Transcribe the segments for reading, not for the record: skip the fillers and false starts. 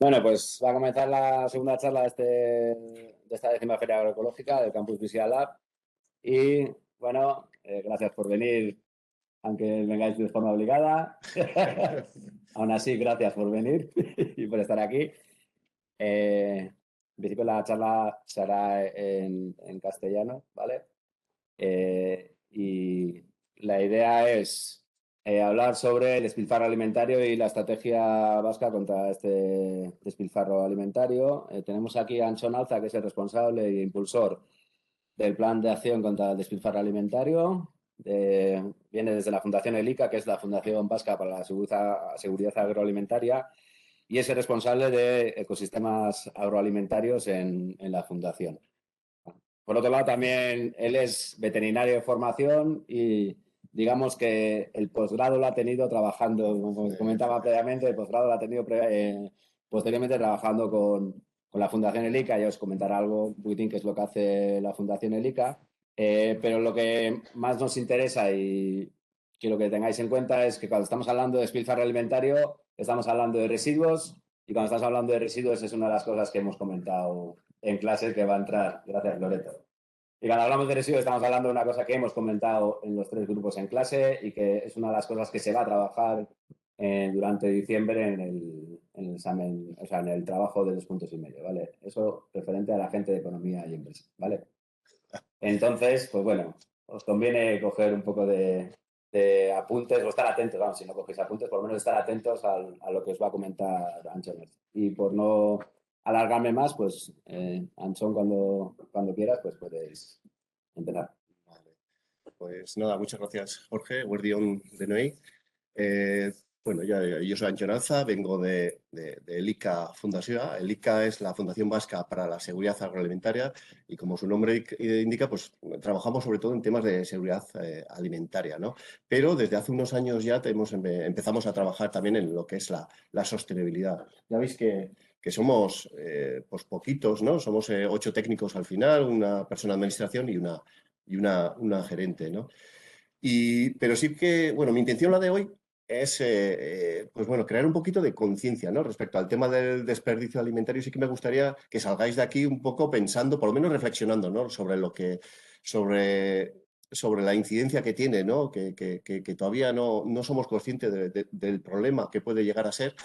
Bueno, pues va a comenzar la segunda charla de esta 10ª Feria Agroecológica del Campus Visia Lab. Y bueno, gracias por venir, aunque vengáis de forma obligada. Aún así, gracias por venir y por estar aquí. En principio la charla se hará en castellano, ¿vale? Y la idea es hablar sobre el despilfarro alimentario y la estrategia vasca contra este despilfarro alimentario. Tenemos aquí a Antxon Alza, que es el responsable e impulsor del Plan de Acción contra el Despilfarro Alimentario. Viene desde la Fundación ELICA, que es la Fundación Vasca para la Seguridad Agroalimentaria, y es el responsable de ecosistemas agroalimentarios en la Fundación. Por otro lado, también él es veterinario de formación y digamos que el posgrado lo ha tenido trabajando, como comentaba previamente, el posgrado lo ha tenido posteriormente trabajando con la Fundación ELICA. Ya os comentaré algo, un poquitín, qué es lo que hace la Fundación ELICA. Pero lo que más nos interesa y quiero que tengáis en cuenta es que cuando estamos hablando de despilfarro alimentario, estamos hablando de residuos, y cuando estamos hablando de residuos es una de las cosas que hemos comentado en clase que va a entrar. Gracias, Loreto. Y cuando hablamos de residuos estamos hablando de una cosa que hemos comentado en los 3 grupos en clase y que es una de las cosas que se va a trabajar durante diciembre en el examen, o sea, en el trabajo de 2,5 puntos, ¿vale? Eso referente a la gente de economía y empresa, ¿vale? Entonces, pues bueno, os conviene coger un poco de apuntes o estar atentos, vamos, si no cogéis apuntes, por lo menos estar atentos a lo que os va a comentar Antxon. Y por no alargarme más, pues Antxon, cuando quieras, pues puedes empezar. Vale. Pues nada, muchas gracias, Jorge. Eguerdi-on denoi. Bueno, yo soy Antxon Alza, vengo de ELICA Fundazioa. ELICA es la Fundación Vasca para la Seguridad Agroalimentaria y, como su nombre indica, pues trabajamos sobre todo en temas de seguridad alimentaria, ¿no? Pero desde hace unos años ya empezamos a trabajar también en lo que es la sostenibilidad. Ya veis que somos pues poquitos, ¿no? Somos 8 técnicos al final, una persona de administración y una gerente, ¿no? Pero sí que, bueno, mi intención la de hoy es, pues bueno, crear un poquito de conciencia, ¿no? Respecto al tema del desperdicio alimentario. Sí que me gustaría que salgáis de aquí un poco pensando, por lo menos reflexionando, ¿no? Sobre la incidencia que tiene, ¿no? Que todavía no somos conscientes del problema que puede llegar a ser.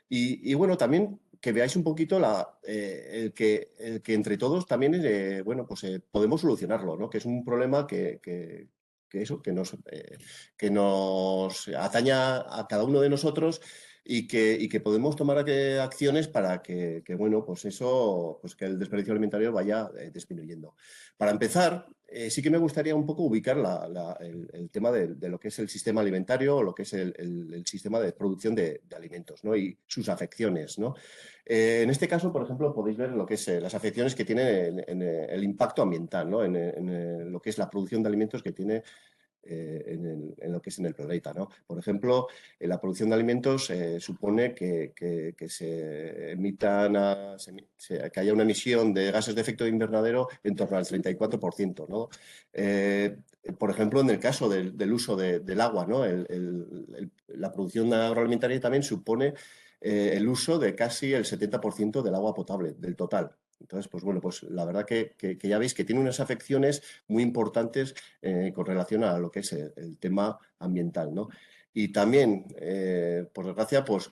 Y bueno, también que veáis un poquito el que entre todos también bueno, pues podemos solucionarlo, ¿no? Que es un problema que nos ataña a cada uno de nosotros y que podemos tomar acciones para bueno, pues eso, pues que el desperdicio alimentario vaya disminuyendo. Para empezar, sí que me gustaría un poco ubicar el tema de lo que es el sistema alimentario o lo que es el sistema de producción de alimentos, ¿no? Y sus afecciones, ¿no? En este caso, por ejemplo, podéis ver lo que es las afecciones que tiene en el impacto ambiental, ¿no? En lo que es la producción de alimentos que tiene en lo que es en el planeta, ¿no? Por ejemplo, la producción de alimentos supone que se emitan que haya una emisión de gases de efecto invernadero en torno al 34%, ¿no? Por ejemplo, en el caso del uso del agua, ¿no? La producción agroalimentaria también supone el uso de casi el 70% del agua potable, del total. Entonces, pues bueno, pues la verdad que ya veis que tiene unas afecciones muy importantes con relación a lo que es el tema ambiental, ¿no? Y también, por desgracia, pues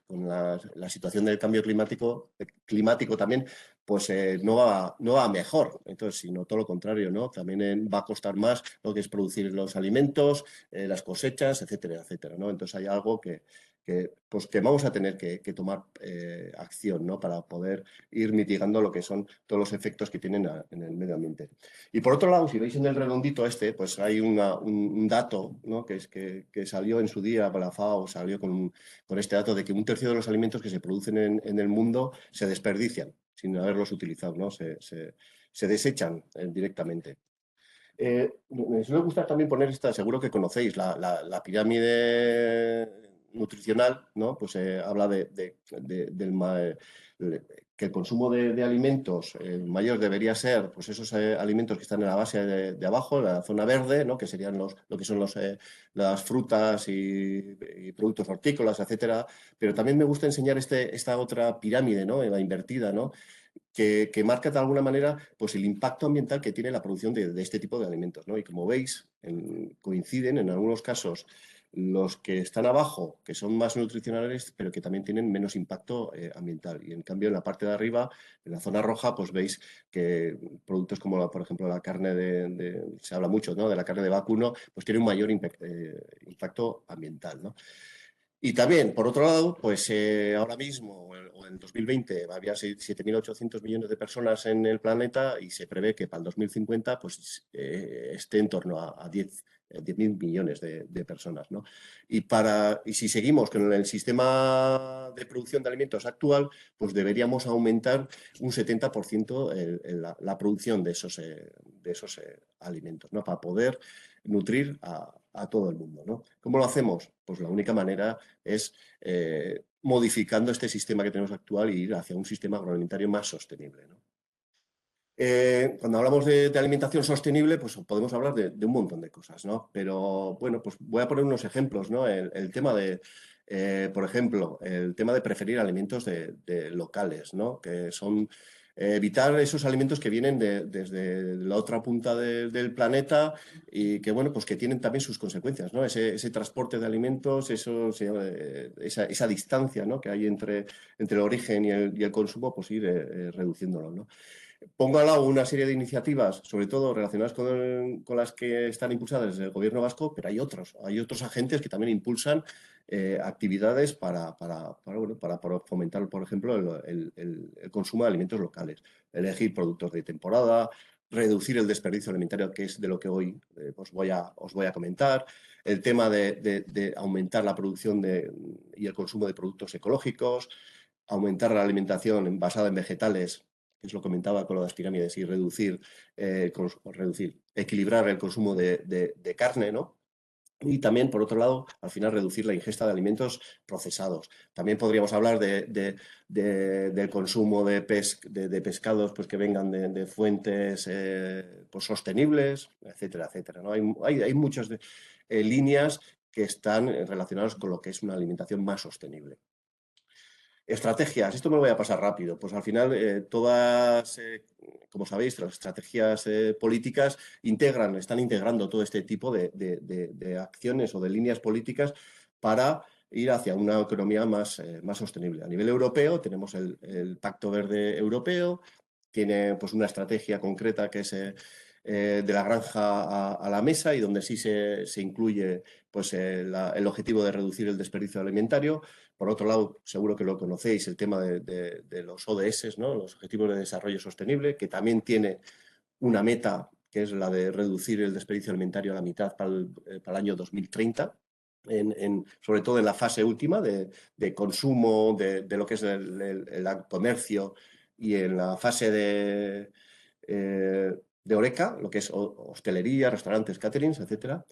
con la situación del cambio climático también, pues no va mejor. Entonces, sino todo lo contrario, ¿no? También va a costar más lo que es producir los alimentos, las cosechas, etcétera, etcétera, ¿no? Entonces hay algo pues que vamos a tener que tomar acción, ¿no? Para poder ir mitigando lo que son todos los efectos que tienen en el medio ambiente. Y por otro lado, si veis en el redondito pues hay un dato, ¿no? que salió en su día, la FAO salió con este dato de que 1/3 de los alimentos que se producen en el mundo se desperdician sin haberlos utilizado, ¿no? Se desechan directamente. Me suele gustar también poner esta, seguro que conocéis, la pirámide nutricional, ¿no? Pues habla que el consumo de alimentos mayor debería ser pues esos alimentos que están en la base de abajo, la zona verde, ¿no? Que serían lo que son las frutas y productos hortícolas, etcétera. Pero también me gusta enseñar esta otra pirámide, ¿no? La invertida, ¿no? Que marca de alguna manera pues, el impacto ambiental que tiene la producción de este tipo de alimentos, ¿no? Y como veis, coinciden en algunos casos los que están abajo, que son más nutricionales, pero que también tienen menos impacto ambiental. Y en cambio, en la parte de arriba, en la zona roja, pues veis que productos como, por ejemplo, la carne se habla mucho, ¿no? De la carne de vacuno, pues tiene un mayor impacto ambiental, ¿no? Y también, por otro lado, pues ahora mismo, o en 2020, había 7.800 millones de personas en el planeta y se prevé que para el 2050 pues, esté en torno a 10.000 millones de personas, ¿no? Y si seguimos con el sistema de producción de alimentos actual, pues deberíamos aumentar un 70% la producción de esos alimentos, ¿no? Para poder nutrir a todo el mundo, ¿no? ¿Cómo lo hacemos? Pues la única manera es modificando este sistema que tenemos actual y ir hacia un sistema agroalimentario más sostenible, ¿no? Cuando hablamos de alimentación sostenible, pues podemos hablar de un montón de cosas, ¿no? Pero bueno, pues voy a poner unos ejemplos, ¿no? El tema por ejemplo, el tema de preferir alimentos de locales, ¿no? Que son evitar esos alimentos que vienen desde la otra punta del planeta y que, bueno, pues que tienen también sus consecuencias, ¿no? Ese transporte de alimentos, esa distancia, ¿no? Que hay entre el origen y el consumo, pues ir reduciéndolo, ¿no? Pongo al lado una serie de iniciativas, sobre todo relacionadas con las que están impulsadas desde el gobierno vasco, pero hay otros agentes que también impulsan actividades para fomentar, por ejemplo, el consumo de alimentos locales, elegir productos de temporada, reducir el desperdicio alimentario, que es de lo que hoy os voy a comentar, el tema de aumentar la producción y el consumo de productos ecológicos, aumentar la alimentación basada en vegetales, que os lo comentaba con lo de las pirámides, y equilibrar el consumo de carne, ¿no? Y también, por otro lado, al final reducir la ingesta de alimentos procesados. También podríamos hablar del consumo de pescados pues, que vengan de fuentes pues, sostenibles, etcétera, etcétera, ¿no? Hay muchas líneas que están relacionadas con lo que es una alimentación más sostenible. Estrategias, esto me lo voy a pasar rápido. Pues al final todas, como sabéis, las estrategias políticas están integrando todo este tipo de acciones o de líneas políticas para ir hacia una economía más sostenible. A nivel europeo tenemos el Pacto Verde Europeo, tiene pues una estrategia concreta que es de la granja a la mesa y donde sí se incluye pues, el objetivo de reducir el desperdicio alimentario. Por otro lado, seguro que lo conocéis, el tema de los ODS, ¿no? Los Objetivos de Desarrollo Sostenible, que también tiene una meta que es la de reducir el desperdicio alimentario a la mitad para el año 2030. Sobre todo en la fase última de consumo, de lo que es el comercio y en la fase de Horeca, lo que es hostelería, restaurantes, caterings, etcétera.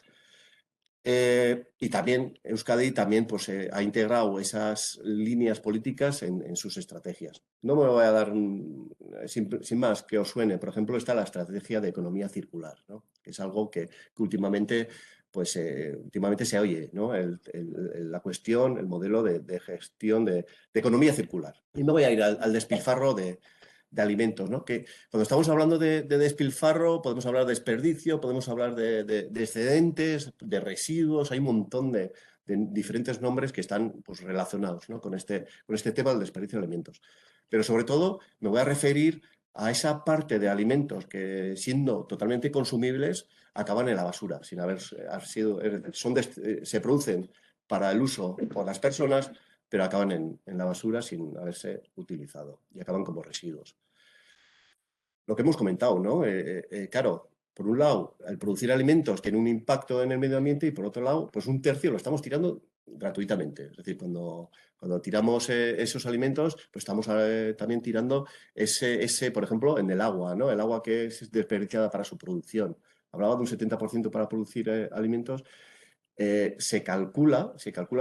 Y también Euskadi también pues, ha integrado esas líneas políticas en sus estrategias. No me voy a dar, sin más, que os suene. Por ejemplo, está la estrategia de economía circular, ¿no? Que es algo que últimamente, pues, últimamente se oye, ¿no? La cuestión, el modelo de gestión de economía circular. Y me voy a ir al despilfarro de alimentos, ¿no? Que cuando estamos hablando de despilfarro, podemos hablar de desperdicio, podemos hablar de excedentes, de residuos, hay un montón de diferentes nombres que están pues, relacionados, ¿no? con este tema del desperdicio de alimentos. Pero sobre todo me voy a referir a esa parte de alimentos que, siendo totalmente consumibles, acaban en la basura, sin haber sido, se producen para el uso por las personas, pero acaban en la basura sin haberse utilizado y acaban como residuos. Lo que hemos comentado, ¿no? Claro, por un lado, al producir alimentos tiene un impacto en el medio ambiente y por otro lado, pues un tercio lo estamos tirando gratuitamente. Es decir, cuando tiramos esos alimentos, pues estamos también tirando por ejemplo, en el agua, ¿no? El agua que es desperdiciada para su producción. Hablaba de un 70% para producir alimentos Se calcula,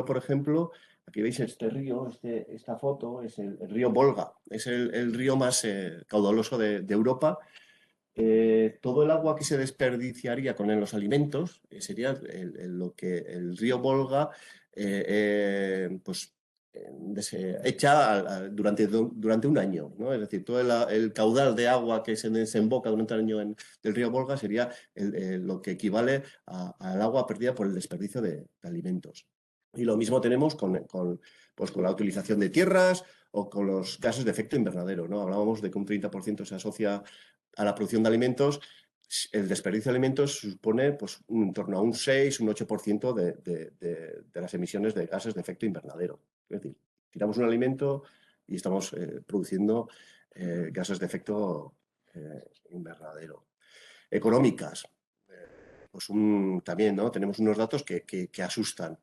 por ejemplo, aquí veis este río, esta foto, es el río Volga, es el río más caudaloso de Europa. Todo el agua que se desperdiciaría con los alimentos sería lo que el río Volga pues, durante un año, ¿no? Es decir, todo el caudal de agua que se desemboca durante el año del río Volga sería lo que equivale al agua perdida por el desperdicio de alimentos. Y lo mismo tenemos pues, con la utilización de tierras o con los gases de efecto invernadero, ¿no? Hablábamos de que un 30% se asocia a la producción de alimentos. El desperdicio de alimentos supone pues, en torno a un 6, un 8% de las emisiones de gases de efecto invernadero. Es decir, tiramos un alimento y estamos produciendo gases de efecto invernadero. Económicas, pues también, ¿no? Tenemos unos datos que asustan.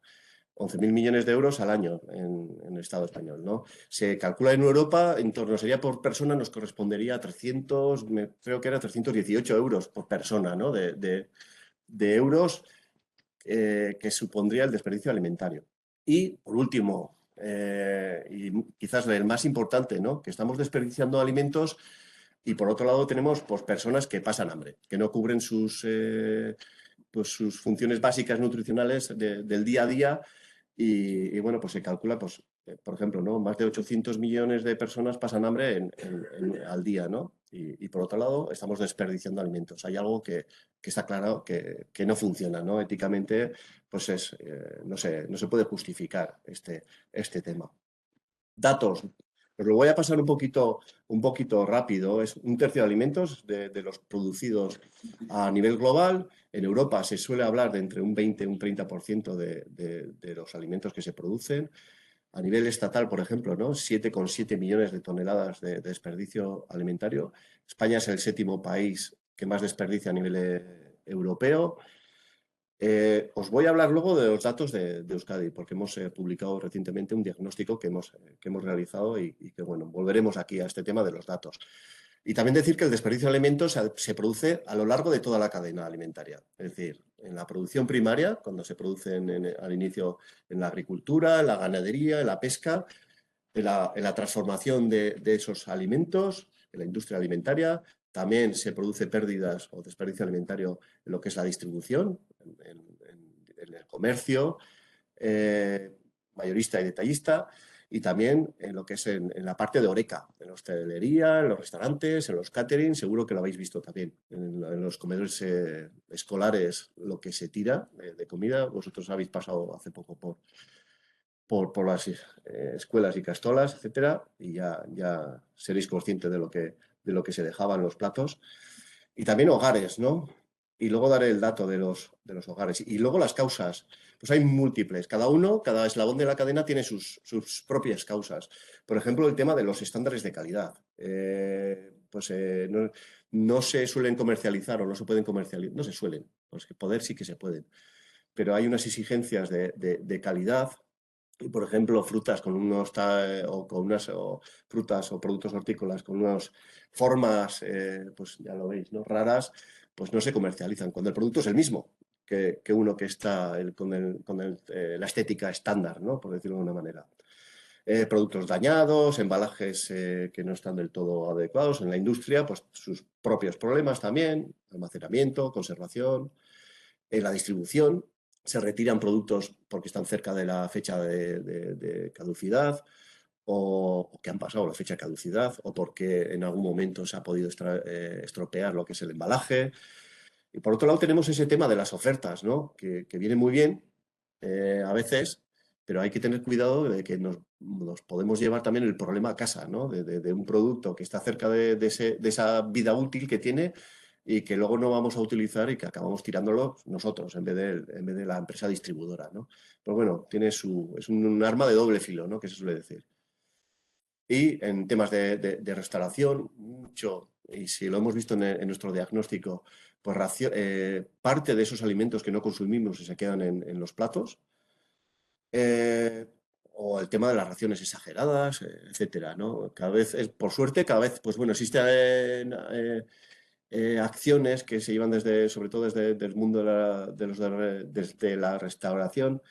11.000 millones de euros al año en el Estado español, ¿no? Se calcula en Europa, en torno, sería por persona, nos correspondería a 300, creo que era 318 euros por persona, ¿no? De euros que supondría el desperdicio alimentario. Y, por último, y quizás el más importante, ¿no? Que estamos desperdiciando alimentos y, por otro lado, tenemos pues, personas que pasan hambre, que no cubren pues, sus funciones básicas nutricionales del día a día bueno, pues se calcula, pues, por ejemplo, ¿no? Más de 800 millones de personas pasan hambre al día, ¿no? Y por otro lado, estamos desperdiciando alimentos. Hay algo que está claro que no funciona, ¿no? Éticamente, pues no se puede justificar este tema. Datos. Os lo voy a pasar un poquito rápido. Es un tercio de alimentos de los producidos a nivel global. En Europa se suele hablar de entre un 20 y un 30% de los alimentos que se producen. A nivel estatal, por ejemplo, ¿no? 7,7 millones de toneladas de desperdicio alimentario. España es el 7º país que más desperdicia a nivel europeo. Os voy a hablar luego de los datos de Euskadi, porque hemos publicado recientemente un diagnóstico que hemos realizado y que, bueno, volveremos aquí a este tema de los datos. Y también decir que el desperdicio de alimentos se produce a lo largo de toda la cadena alimentaria. Es decir, en la producción primaria, cuando se producen al inicio en la agricultura, en la ganadería, en la pesca, en la transformación de esos alimentos, en la industria alimentaria. También se produce pérdidas o desperdicio alimentario en lo que es la distribución, en el comercio, mayorista y detallista, y también en lo que es en la parte de horeca, en la hostelería, en los restaurantes, en los catering, seguro que lo habéis visto también, en los comedores escolares, lo que se tira de comida. Vosotros habéis pasado hace poco por las escuelas y castolas, etcétera, y ya seréis conscientes de lo que se dejaba en los platos. Y también hogares, ¿no? Y luego daré el dato de los hogares. Y luego las causas. Pues hay múltiples. Cada eslabón de la cadena tiene sus propias causas. Por ejemplo, el tema de los estándares de calidad. No se suelen comercializar o no se pueden comercializar. No se suelen. Pues que poder sí que se pueden. Pero hay unas exigencias de calidad. Y, por ejemplo, frutas con o frutas o productos hortícolas con unas formas, pues ya lo veis, ¿no? Raras, pues no se comercializan. Cuando el producto es el mismo que uno que está la estética estándar, ¿no? Por decirlo de alguna manera. Productos dañados, embalajes que no están del todo adecuados. En la industria, pues sus propios problemas también, almacenamiento, conservación, la distribución. Se retiran productos porque están cerca de la fecha de caducidad o que han pasado la fecha de caducidad o porque en algún momento se ha podido estropear lo que es el embalaje. Y por otro lado tenemos ese tema de las ofertas, ¿no? que viene muy bien a veces, pero hay que tener cuidado de que nos podemos llevar también el problema a casa, ¿no? De un producto que está cerca de esa vida útil que tiene y que luego no vamos a utilizar y que acabamos tirándolo nosotros en vez de la empresa distribuidora, ¿no? Pues bueno, es un arma de doble filo, ¿no? Que se suele decir. Y en temas de restauración, mucho, y si lo hemos visto en nuestro diagnóstico, pues parte de esos alimentos que no consumimos y se quedan en los platos, o el tema de las raciones exageradas, etcétera, ¿no? Cada vez, por suerte, cada vez, pues bueno, existe acciones que se llevan sobre todo desde el mundo desde la restauración.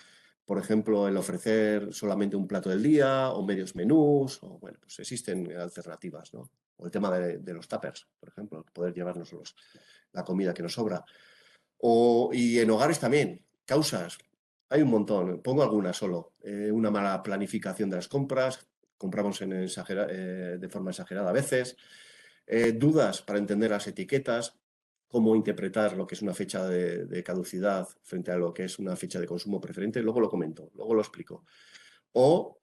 Por ejemplo, el ofrecer solamente un plato del día o medios menús, o bueno, pues existen alternativas, ¿no? O el tema de los tuppers, por ejemplo, poder llevarnos la comida que nos sobra. Y en hogares también, causas, hay un montón, pongo algunas solo. Una mala planificación de las compras, compramos de forma exagerada a veces, dudas para entender las etiquetas, cómo interpretar lo que es una fecha de caducidad frente a lo que es una fecha de consumo preferente, luego lo comento, luego lo explico. O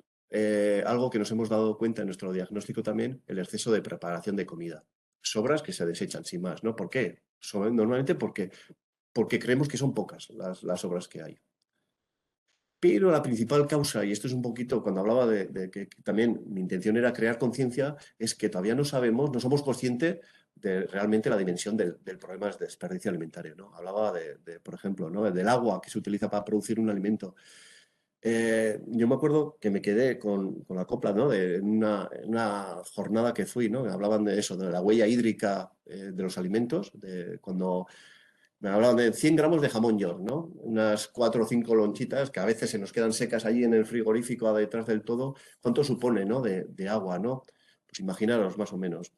algo que nos hemos dado cuenta en nuestro diagnóstico también, el exceso de preparación de comida. Sobras que se desechan sin más, ¿no? ¿Por qué? Normalmente porque creemos que son pocas las sobras que hay. Pero la principal causa, y esto es un poquito cuando hablaba de que también mi intención era crear conciencia, es que todavía no sabemos, no somos conscientes de realmente la dimensión del problema de desperdicio alimentario, ¿no? Hablaba por ejemplo, ¿no? Del agua que se utiliza para producir un alimento. Yo me acuerdo que me quedé con la copla, ¿no? En una jornada que fui, ¿no? Hablaban de eso, de la huella hídrica de los alimentos, cuando me hablaban de 100 gramos de jamón york, ¿no? Unas 4 o 5 lonchitas que a veces se nos quedan secas allí en el frigorífico detrás del todo. ¿Cuánto supone, ¿no? de agua, ¿no? Pues imaginaros más o menos.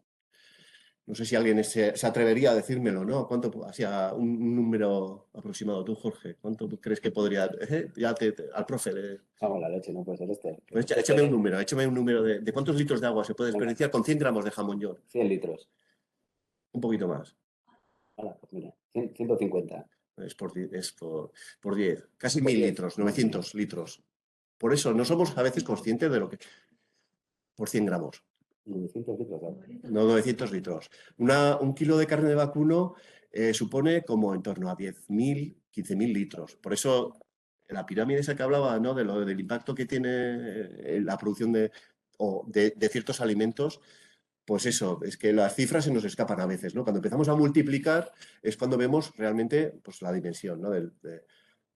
No sé si alguien se atrevería a decírmelo, ¿no? ¿Cuánto, hacia un número aproximado? Tú, Jorge, ¿cuánto crees que podría? Ya al profe. Vamos, la leche, no puede ser este. Pues échame un número de cuántos litros de agua se puede desperdiciar con 100 gramos de jamón york. 100 litros. Un poquito más. Hola, pues mira, 150. Es por 10, casi 1000 litros, 900 litros. Por eso no somos a veces conscientes de lo que... Por 100 gramos. 900 litros. No, 900 litros. Un kilo de carne de vacuno supone como en torno a 10.000, 15.000 litros. Por eso la pirámide esa que hablaba, ¿no? Del impacto que tiene la producción de ciertos alimentos, pues eso, es que las cifras se nos escapan a veces, ¿no? Cuando empezamos a multiplicar es cuando vemos realmente pues, la dimensión, ¿no? de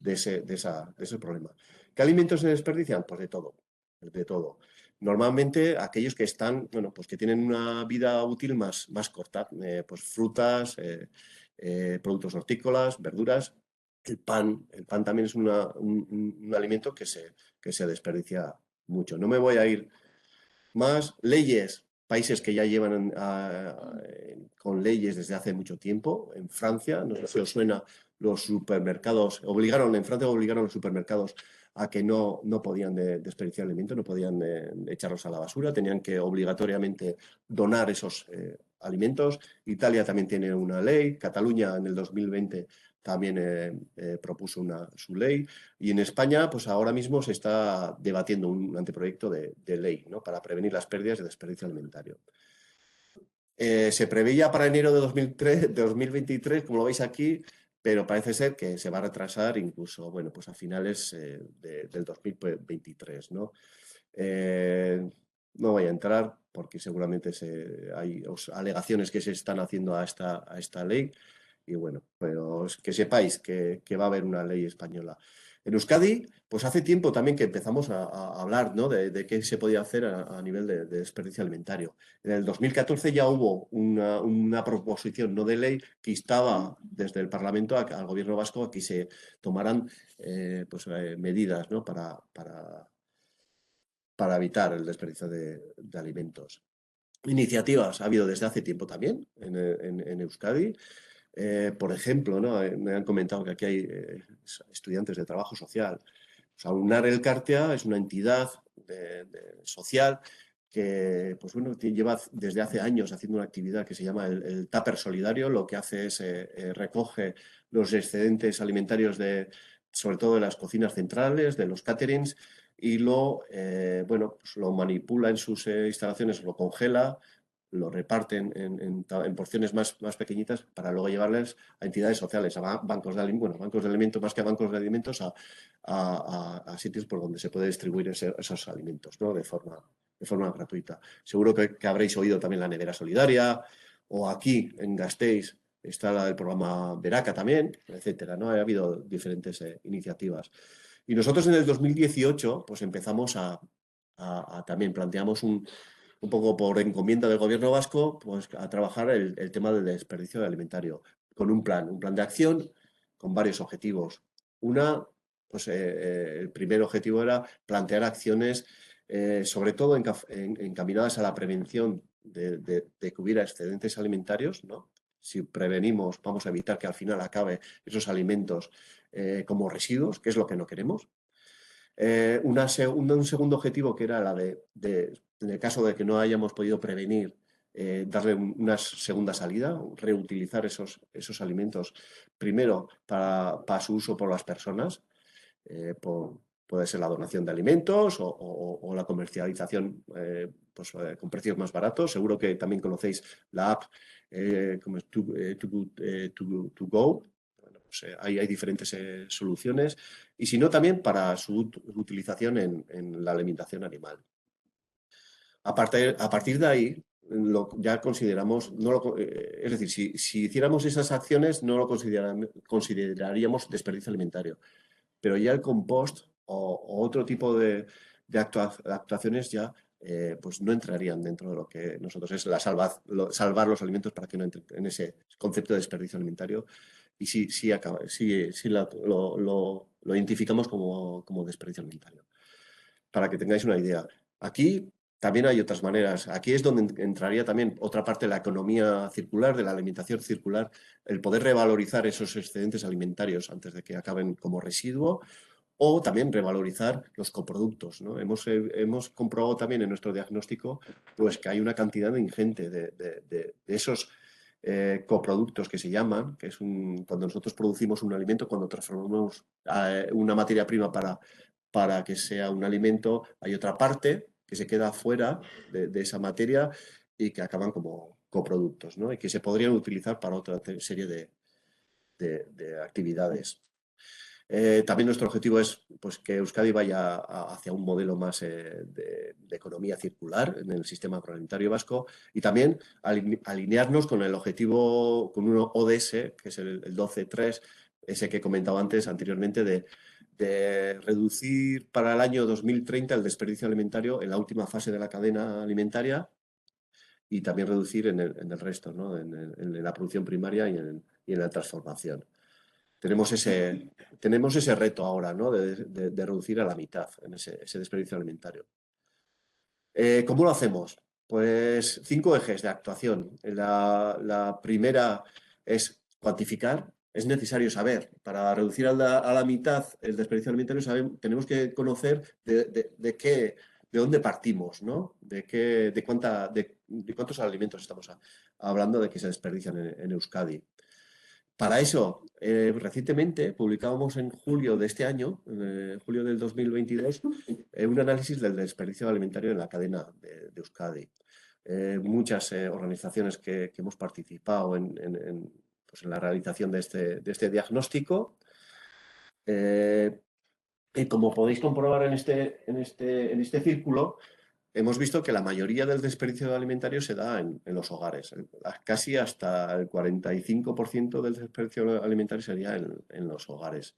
ese problema. ¿Qué alimentos se desperdician? Pues de todo, de todo. Normalmente aquellos que están, bueno, pues que tienen una vida útil más corta, pues frutas, productos hortícolas, verduras. El pan también es un alimento que se desperdicia mucho. No me voy a ir más. Leyes, países que ya llevan con leyes desde hace mucho tiempo. En Francia, no sé si os suena, los supermercados, en Francia obligaron a los supermercados a que no podían desperdiciar alimentos, no podían echarlos a la basura, tenían que obligatoriamente donar esos alimentos. Italia también tiene una ley, Cataluña en el 2020 también propuso su ley, y en España pues ahora mismo se está debatiendo un anteproyecto de ley, ¿no? Para prevenir las pérdidas de desperdicio alimentario. Se preveía para enero de 2023, como lo veis aquí, pero parece ser que se va a retrasar incluso, bueno, pues a finales del 2023, ¿no? No voy a entrar porque seguramente hay alegaciones que se están haciendo a esta ley, y bueno, pero que sepáis que va a haber una ley española. En Euskadi, pues hace tiempo también que empezamos a hablar, ¿no? de qué se podía hacer a nivel de desperdicio alimentario. En el 2014 ya hubo una proposición no de ley que instaba desde el Parlamento al gobierno vasco a que se tomaran medidas, ¿no? para evitar el desperdicio de alimentos. Iniciativas ha habido desde hace tiempo también en Euskadi. Por ejemplo, ¿no? Me han comentado que aquí hay estudiantes de trabajo social. Pues Aunar Elkartea es una entidad social que pues bueno, lleva desde hace años haciendo una actividad que se llama el Tupper Solidario. Lo que hace es recoge los excedentes alimentarios sobre todo de las cocinas centrales, de los caterings, y pues lo manipula en sus instalaciones, lo congela, lo reparten en porciones más pequeñitas para luego llevarles a entidades sociales, a bancos de alimentos, más que a bancos de alimentos, a sitios por donde se puede distribuir esos alimentos, ¿no? de forma gratuita. Seguro que habréis oído también la nevera solidaria, o aquí en Gasteiz está el programa Veraca también, etcétera, ¿no? Ha habido diferentes iniciativas. Y nosotros en el 2018 pues empezamos también planteamos un poco por encomienda del gobierno vasco, pues a trabajar el tema del desperdicio alimentario, con un plan de acción con varios objetivos. Pues el primer objetivo era plantear acciones, sobre todo encaminadas a la prevención de que hubiera excedentes alimentarios, ¿no? Si prevenimos, vamos a evitar que al final acabe esos alimentos como residuos, que es lo que no queremos. Un segundo objetivo que era la en el caso de que no hayamos podido prevenir, darle una segunda salida, reutilizar esos alimentos, primero para su uso por las personas, puede ser la donación de alimentos o la comercialización pues, con precios más baratos. Seguro que también conocéis la app como es To Go. Bueno, pues, hay diferentes soluciones y si no también para su utilización en la alimentación animal. A partir de ahí, ya consideramos, es decir, si hiciéramos esas acciones no lo consideraríamos desperdicio alimentario, pero ya el compost o otro tipo de actuaciones ya pues no entrarían dentro de lo que nosotros es salvar los alimentos para que no entren en ese concepto de desperdicio alimentario y sí lo identificamos como desperdicio alimentario. Para que tengáis una idea. Aquí también hay otras maneras. Aquí es donde entraría también otra parte de la economía circular, de la alimentación circular, el poder revalorizar esos excedentes alimentarios antes de que acaben como residuo o también revalorizar los coproductos, ¿no? Hemos comprobado también en nuestro diagnóstico pues, que hay una cantidad ingente de esos coproductos que se llaman, que es cuando nosotros producimos un alimento, cuando transformamos una materia prima para que sea un alimento, hay otra parte que se queda fuera de esa materia y que acaban como coproductos, ¿no? Y que se podrían utilizar para otra serie de actividades. También nuestro objetivo es pues, que Euskadi vaya hacia un modelo más de economía circular en el sistema agroalimentario vasco y también alinearnos con el objetivo, con un ODS, que es el 12.3, ese que he comentado anteriormente, de reducir para el año 2030 el desperdicio alimentario en la última fase de la cadena alimentaria y también reducir en el resto, ¿no? En la producción primaria y en la transformación. Tenemos ese reto ahora, ¿no? de reducir a la mitad en ese desperdicio alimentario. ¿Cómo lo hacemos? Pues 5 ejes de actuación. La primera es cuantificar. Es necesario saber, para reducir a la mitad el desperdicio alimentario, tenemos que conocer de dónde partimos, ¿no? De cuántos alimentos estamos hablando de que se desperdician en Euskadi. Para eso, recientemente publicábamos en julio de este año, julio del 2022, un análisis del desperdicio alimentario en la cadena de Euskadi. Muchas organizaciones que hemos participado pues en la realización de este diagnóstico. Y como podéis comprobar en este círculo, hemos visto que la mayoría del desperdicio alimentario se da en los hogares. Casi hasta el 45% del desperdicio alimentario sería en los hogares.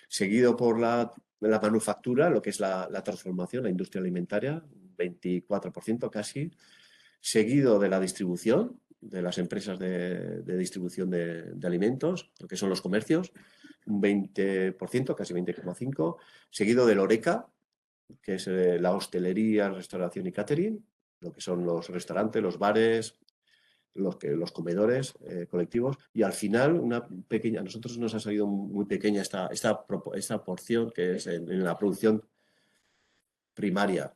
Seguido por la manufactura, lo que es la transformación, la industria alimentaria, 24% casi. Seguido de la distribución, de las empresas de distribución de alimentos, lo que son los comercios, un 20%, casi 20,5%. Seguido del HoReCa, que es la hostelería, restauración y catering, lo que son los restaurantes, los bares, los comedores colectivos, y al final a nosotros nos ha salido muy pequeña esta porción que es en la producción primaria.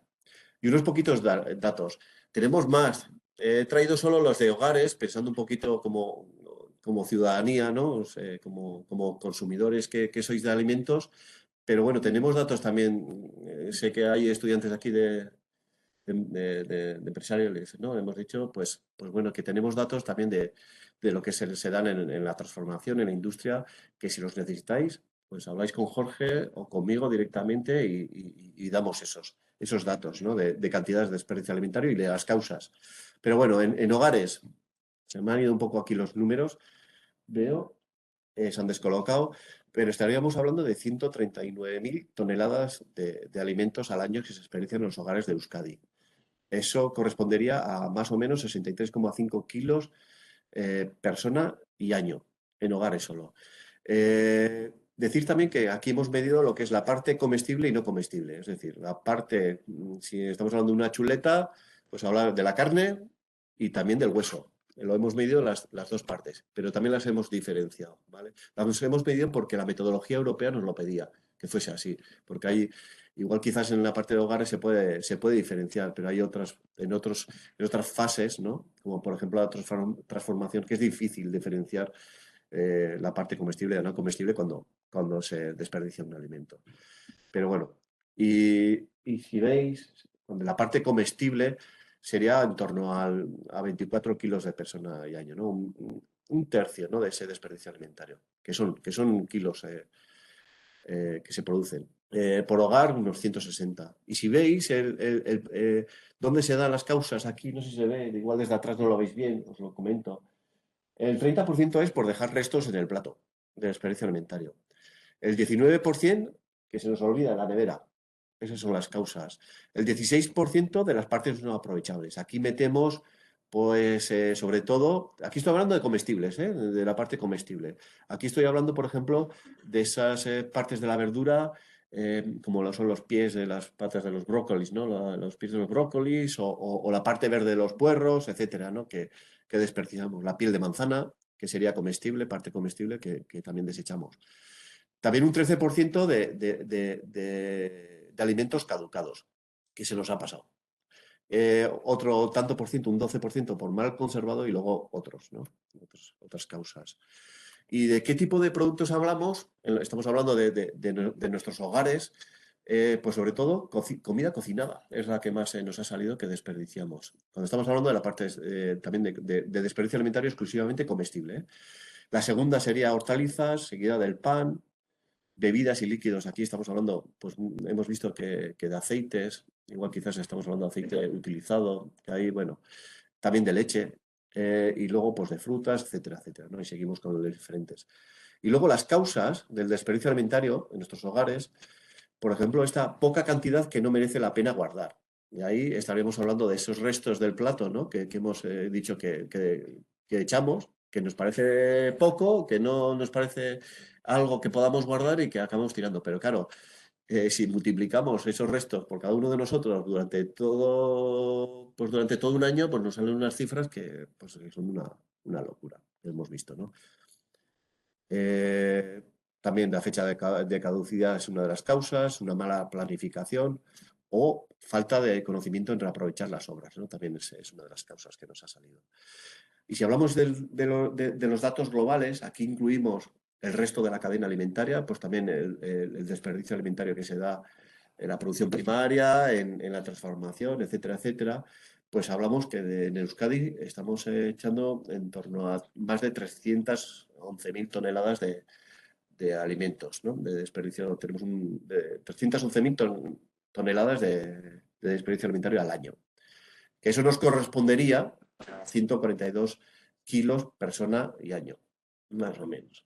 Y unos poquitos datos. Tenemos más. He traído solo los de hogares, pensando un poquito como ciudadanía, ¿no? O sea, como consumidores que sois de alimentos. Pero bueno, tenemos datos también. Sé que hay estudiantes aquí de empresariales, ¿no? Hemos dicho, pues bueno, que tenemos datos también de lo que se dan en la transformación, en la industria, que si los necesitáis, pues habláis con Jorge o conmigo directamente y damos esos datos, ¿no? de cantidades de desperdicio alimentario y de las causas. Pero bueno, en hogares, se me han ido un poco aquí los números, veo, se han descolocado, pero estaríamos hablando de 139.000 toneladas de alimentos al año que se desperdician en los hogares de Euskadi. Eso correspondería a más o menos 63,5 kilos persona y año en hogares solo. Decir también que aquí hemos medido lo que es la parte comestible y no comestible. Es decir, la parte, si estamos hablando de una chuleta, pues hablar de la carne y también del hueso. Lo hemos medido las dos partes, pero también las hemos diferenciado, ¿vale? Las hemos medido porque la metodología europea nos lo pedía, que fuese así. Porque hay, igual quizás en la parte de hogares se puede diferenciar, pero hay en otras fases, ¿no? Como por ejemplo la transformación, que es difícil diferenciar la parte comestible de no comestible cuando se desperdicia un alimento. Pero bueno, y si veis, la parte comestible sería en torno a 24 kilos de persona y año, ¿no? Un tercio, ¿no?, de ese desperdicio alimentario, que son kilos que se producen. Por hogar, unos 160. Y si veis dónde se dan las causas, aquí no sé si se ve, igual desde atrás no lo veis bien, os lo comento. El 30% es por dejar restos en el plato de desperdicio alimentario. El 19% que se nos olvida en la nevera. Esas son las causas. El 16% de las partes no aprovechables. Aquí metemos, pues, sobre todo, aquí estoy hablando de comestibles, de la parte comestible. Aquí estoy hablando, por ejemplo, de esas partes de la verdura, como lo son los pies de las patas de los brócolis, ¿no? Los pies de los brócolis o la parte verde de los puerros, etcétera, ¿no? Que desperdiciamos. La piel de manzana, que sería comestible, parte comestible, que también desechamos. También un 13% de alimentos caducados, que se nos ha pasado. Otro tanto por ciento, un 12% por mal conservado y luego otros, ¿no? Otras causas. ¿Y de qué tipo de productos hablamos? Estamos hablando de nuestros hogares, pues sobre todo comida cocinada, es la que más nos ha salido que desperdiciamos. Cuando estamos hablando de la parte también de desperdicio alimentario exclusivamente comestible, ¿eh? La segunda sería hortalizas, seguida del pan, bebidas y líquidos. Aquí estamos hablando, pues hemos visto que de aceites, igual quizás estamos hablando de aceite utilizado, que hay, bueno, también de leche, y luego pues de frutas, etcétera, etcétera, ¿no? Y seguimos con los diferentes. Y luego las causas del desperdicio alimentario en nuestros hogares, por ejemplo, esta poca cantidad que no merece la pena guardar. Y ahí estaremos hablando de esos restos del plato, ¿no?, que hemos dicho que echamos, que nos parece poco, que no nos parece algo que podamos guardar y que acabamos tirando. Pero claro, si multiplicamos esos restos por cada uno de nosotros durante todo un año, pues nos salen unas cifras que, pues, que son una locura, que hemos visto, ¿no? Eh, También la fecha de caducidad es una de las causas, una mala planificación o falta de conocimiento en reaprovechar las obras, ¿no? También es una de las causas que nos ha salido. Y si hablamos de los datos globales, aquí incluimos el resto de la cadena alimentaria, pues también el desperdicio alimentario que se da en la producción primaria, en la transformación, etcétera, etcétera. Pues hablamos que en Euskadi estamos echando en torno a más de 311.000 toneladas de alimentos, ¿no?, de desperdicio. Tenemos 311.000 toneladas de desperdicio alimentario al año. Que eso nos correspondería a 142 kilos persona y año, más o menos.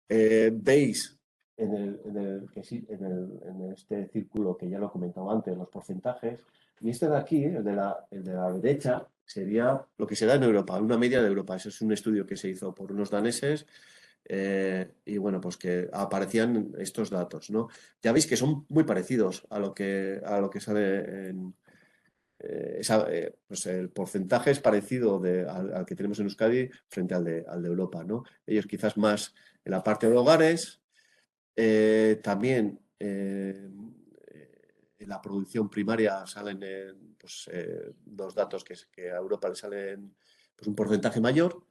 Veis en este círculo que ya lo he comentado antes, los porcentajes, y este de aquí, el de la derecha, sería lo que se da en Europa, una media de Europa. Ese es un estudio que se hizo por unos daneses y bueno, pues que aparecían estos datos, ¿no? Ya veis que son muy parecidos a lo que sale pues el porcentaje es parecido al que tenemos en Euskadi frente al de Europa, ¿no? Ellos quizás más en la parte de hogares, también en la producción primaria salen pues, dos datos que a Europa le salen, pues, un porcentaje mayor,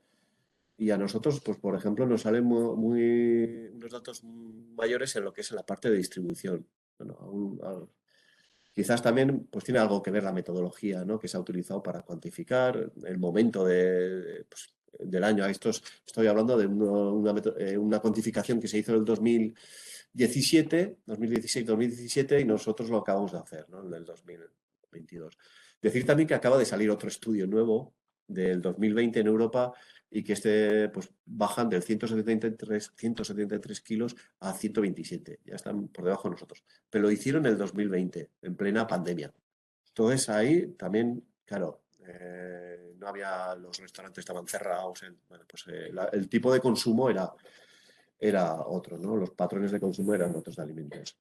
y a nosotros, pues, por ejemplo, nos salen unos datos mayores en lo que es en la parte de distribución. Bueno, quizás también pues, tiene algo que ver la metodología, ¿no?, que se ha utilizado para cuantificar el momento pues, del año. Estoy hablando de una cuantificación que se hizo en el 2016-2017 y nosotros lo acabamos de hacer, ¿no?, en el 2022. Decir también que acaba de salir otro estudio nuevo del 2020 en Europa y que pues, bajan del 173 kilos a 127. Ya están por debajo de nosotros. Pero lo hicieron en el 2020, en plena pandemia. Entonces ahí también, claro, no había, los restaurantes estaban cerrados, bueno, pues, el tipo de consumo era otro, ¿no? Los patrones de consumo eran otros de alimentos.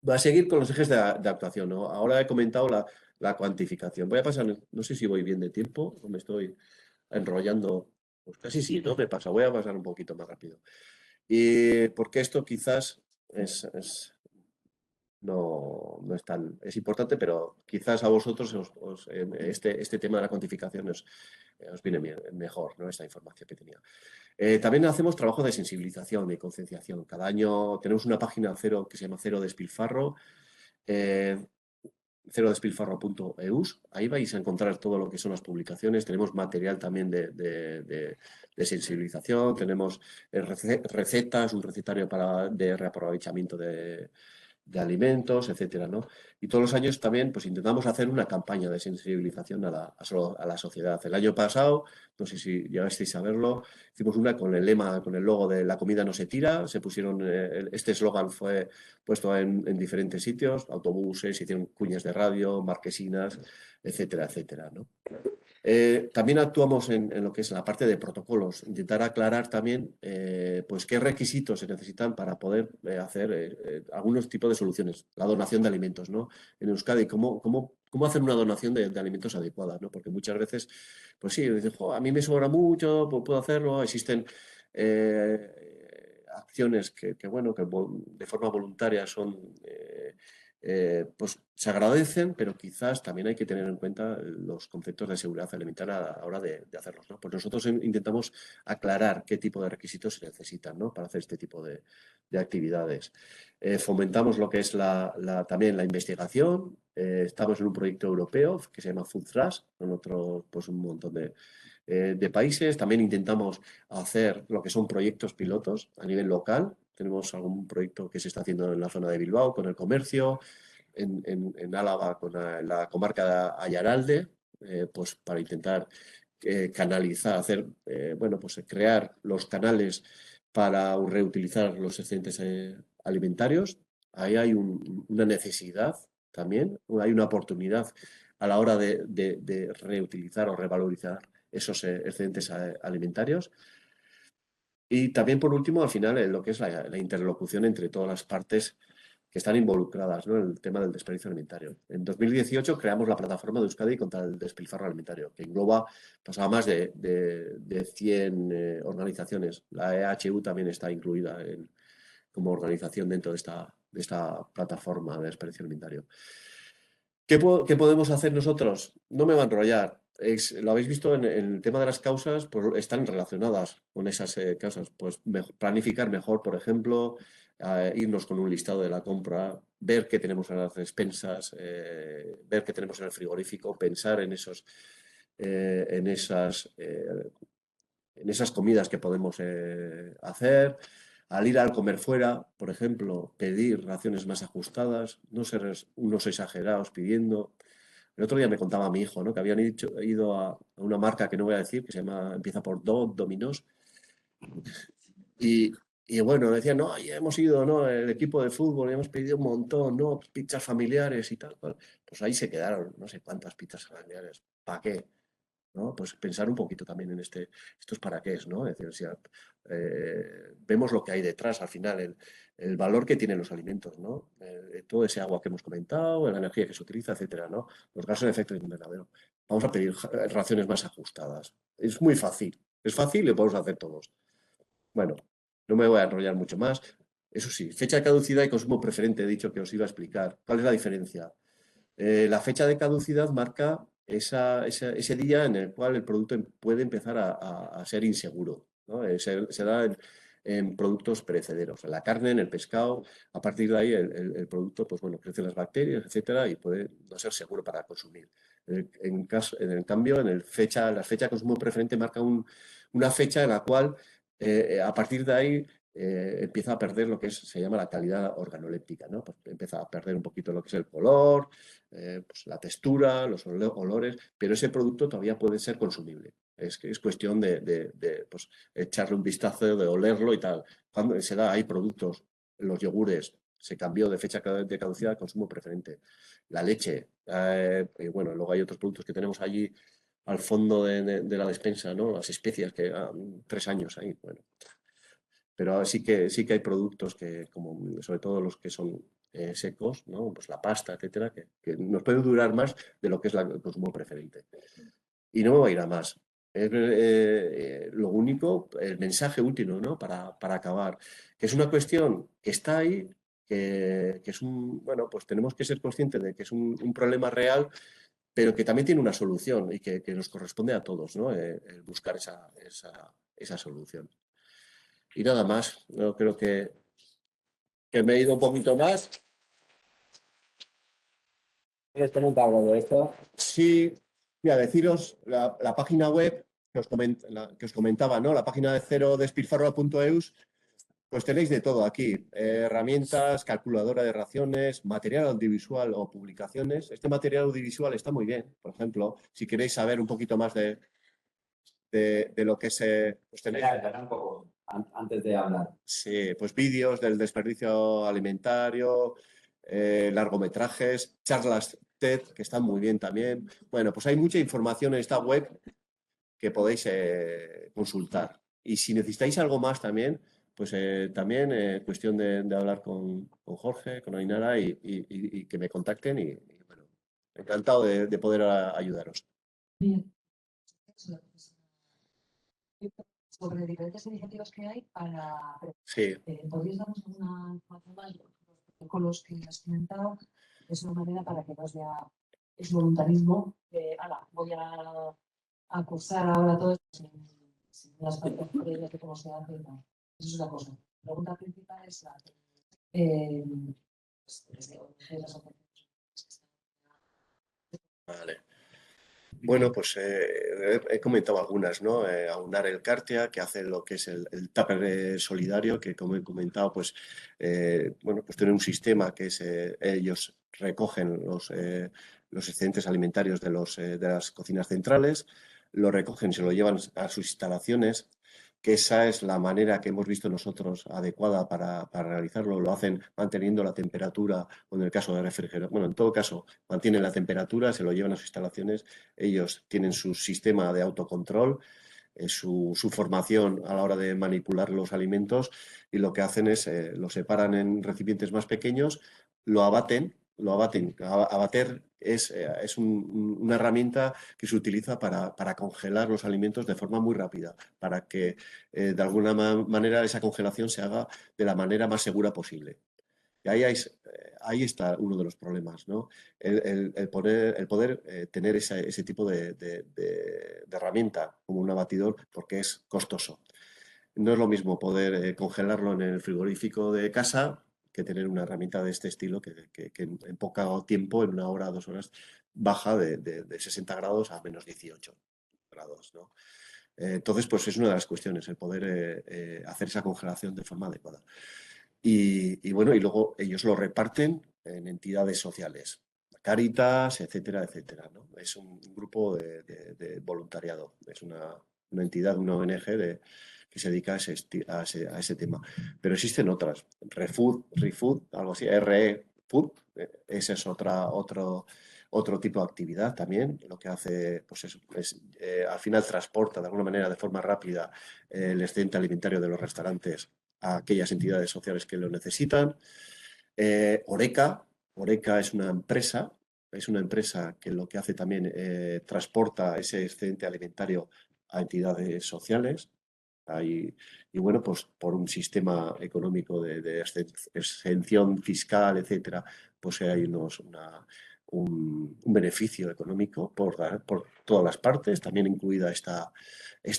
Va a seguir con los ejes de actuación, ¿no? Ahora he comentado la cuantificación. Voy a pasar, no sé si voy bien de tiempo o me estoy enrollando. Pues casi sí, ¿no? Me pasa. Voy a pasar un poquito más rápido. Y porque esto quizás no es tan, es importante, pero quizás a vosotros este tema de la cuantificación os viene mejor, ¿no? Esta información que tenía. También hacemos trabajo de sensibilización y concienciación. Cada año tenemos una página cero que se llama Cero Despilfarro, eh, cerodespilfarro.eus. Ahí vais a encontrar todo lo que son las publicaciones. Tenemos material también de sensibilización, tenemos recetas, un recetario de reaprovechamiento de alimentos, etcétera, ¿no? Y todos los años también pues intentamos hacer una campaña de sensibilización a la sociedad. El año pasado, no sé si llegasteis a verlo, hicimos una con el lema, con el logo de "La comida no se tira". Se pusieron, este eslogan fue puesto en diferentes sitios, autobuses, se hicieron cuñas de radio, marquesinas, etcétera, etcétera, ¿no? También actuamos en lo que es la parte de protocolos, intentar aclarar también pues qué requisitos se necesitan para poder hacer algunos tipos de soluciones. La donación de alimentos, ¿no? En Euskadi, ¿cómo hacer una donación de alimentos adecuada, ¿no? Porque muchas veces, pues sí, dicen, "Jo, a mí me sobra mucho, pues puedo hacerlo". Existen acciones bueno, que de forma voluntaria son... pues se agradecen, pero quizás también hay que tener en cuenta los conceptos de seguridad alimentaria a la hora de hacerlos, ¿no? Pues nosotros intentamos aclarar qué tipo de requisitos se necesitan, ¿no? Para hacer este tipo de actividades. Fomentamos lo que es también la investigación. Estamos en un proyecto europeo que se llama Food Trust, con otros, pues un montón de países. También intentamos hacer lo que son proyectos pilotos a nivel local. Tenemos algún proyecto que se está haciendo en la zona de Bilbao con el comercio, en Álava con la comarca de Ayaralde, pues para intentar canalizar, bueno, pues crear los canales para reutilizar los excedentes alimentarios. Ahí hay una necesidad también, hay una oportunidad a la hora de reutilizar o revalorizar esos excedentes alimentarios. Y también, por último, al final, lo que es la interlocución entre todas las partes que están involucradas, ¿no?, en el tema del desperdicio alimentario. En 2018 creamos la plataforma de Euskadi contra el despilfarro alimentario, que engloba pues, a más de 100 organizaciones. La EHU también está incluida como organización dentro de esta plataforma de desperdicio alimentario. ¿Qué podemos hacer nosotros? No me va a enrollar. Lo habéis visto en el tema de las causas, pues están relacionadas con esas causas. Pues planificar mejor, por ejemplo, irnos con un listado de la compra, ver qué tenemos en las despensas, ver qué tenemos en el frigorífico, pensar en esas comidas que podemos hacer. Al ir al comer fuera, por ejemplo, pedir raciones más ajustadas, no ser unos exagerados pidiendo. El otro día me contaba mi hijo, ¿no?, que habían ido a una marca que no voy a decir, que empieza por Domino's, y bueno, decían, no, ya hemos ido, ¿no?, el equipo de fútbol, y hemos pedido un montón, ¿no?, pizzas familiares y tal. Pues ahí se quedaron, no sé cuántas pizzas familiares. ¿Para qué? ¿No? Pues pensar un poquito también en estos para qué es, ¿no? Es decir, si vemos lo que hay detrás, al final, el valor que tienen los alimentos, ¿no? Todo ese agua que hemos comentado, la energía que se utiliza, etcétera, ¿no? Los gases de efecto invernadero. Vamos a pedir raciones más ajustadas. Es muy fácil. Es fácil y lo podemos hacer todos. Bueno, no me voy a enrollar mucho más. Eso sí, fecha de caducidad y consumo preferente, he dicho que os iba a explicar. ¿Cuál es la diferencia? La fecha de caducidad marca ese día en el cual el producto puede empezar a ser inseguro, ¿no? Se da en productos perecederos, en la carne, en el pescado. A partir de ahí el producto, pues bueno, crecen las bacterias, etcétera, y puede no ser seguro para consumir. En el cambio, la fecha de consumo preferente marca una fecha en la cual a partir de ahí empieza a perder lo que se llama la calidad organoléptica, ¿no? Pues empieza a perder un poquito lo que es el color, pues la textura, los olores, pero ese producto todavía puede ser consumible. Es cuestión de pues, echarle un vistazo, de olerlo y tal. Cuando hay productos, los yogures, se cambió de fecha de caducidad a consumo preferente. La leche, bueno, luego hay otros productos que tenemos allí al fondo de la despensa, ¿no? Las especias, que 3 años ahí, bueno. Pero sí que hay productos que, como sobre todo los que son secos, ¿no? Pues la pasta, etcétera, que nos pueden durar más de lo que es el consumo preferente. Y no me voy a ir a más. Es lo único, el mensaje último, ¿no? Para acabar, que es una cuestión que está ahí, que es bueno, pues tenemos que ser conscientes de que es un problema real, pero que también tiene una solución y que nos corresponde a todos, ¿no? El buscar esa solución. Y nada más, yo creo que me he ido un poquito más. ¿Quieres comentar algo de esto? Sí, mira, deciros la página web que os comentaba, ¿no? La página de cerodespilfarro.eus, pues tenéis de todo aquí. Herramientas, calculadora de raciones, material audiovisual o publicaciones. Este material audiovisual está muy bien, por ejemplo, si queréis saber un poquito más de lo que pues tenéis. Espera un poco, antes de hablar. Sí, pues vídeos del desperdicio alimentario, largometrajes, charlas TED, que están muy bien también. Bueno, pues hay mucha información en esta web que podéis consultar. Y si necesitáis algo más también, pues también cuestión de hablar con Jorge, con Ainara y que me contacten y bueno, encantado de poder ayudaros. Bien. Sobre diferentes iniciativas que hay para... Sí. ¿Podrías darnos alguna información más con los que has comentado? Es una manera para que no sea es voluntarismo de, voy a cursar ahora todo esto sin las partes previas de cómo se hace. No. Eso es una cosa. La pregunta principal es la desde las asociaciones. Vale. Bueno, pues he comentado algunas, ¿no? Aunar el Cartea, que hace lo que es el tupper solidario, que como he comentado, pues, bueno, pues tiene un sistema que es, ellos recogen los excedentes alimentarios de las cocinas centrales, lo recogen, se lo llevan a sus instalaciones, que esa es la manera que hemos visto nosotros adecuada para realizarlo. Lo hacen manteniendo la temperatura, o en el caso de refrigerar, bueno, en todo caso, mantienen la temperatura, se lo llevan a sus instalaciones. Ellos tienen su sistema de autocontrol, su formación a la hora de manipular los alimentos y lo que hacen es lo separan en recipientes más pequeños, lo abaten. Abater es una herramienta que se utiliza para congelar los alimentos de forma muy rápida, para que de alguna manera esa congelación se haga de la manera más segura posible. Y ahí está uno de los problemas, ¿no? El poder tener ese tipo de herramienta como un abatidor, porque es costoso. No es lo mismo poder congelarlo en el frigorífico de casa que tener una herramienta de este estilo que en poco tiempo, en 1 hora, 2 horas, baja de 60 grados a menos 18 grados, ¿no? Entonces, pues es una de las cuestiones, el poder hacer esa congelación de forma adecuada. Y bueno, y luego ellos lo reparten en entidades sociales, Cáritas, etcétera, etcétera, ¿no? Es un grupo de voluntariado, es una entidad, una ONG que se dedica a ese tema. Pero existen otras, ReFood, algo así, ReFood, ese es otro tipo de actividad también. Lo que hace, pues al final transporta de alguna manera, de forma rápida, el excedente alimentario de los restaurantes a aquellas entidades sociales que lo necesitan. Oreca es una empresa que lo que hace también transporta ese excedente alimentario a entidades sociales. Y bueno, pues por un sistema económico de exención fiscal, etcétera, pues hay un beneficio económico por todas las partes, también incluida esta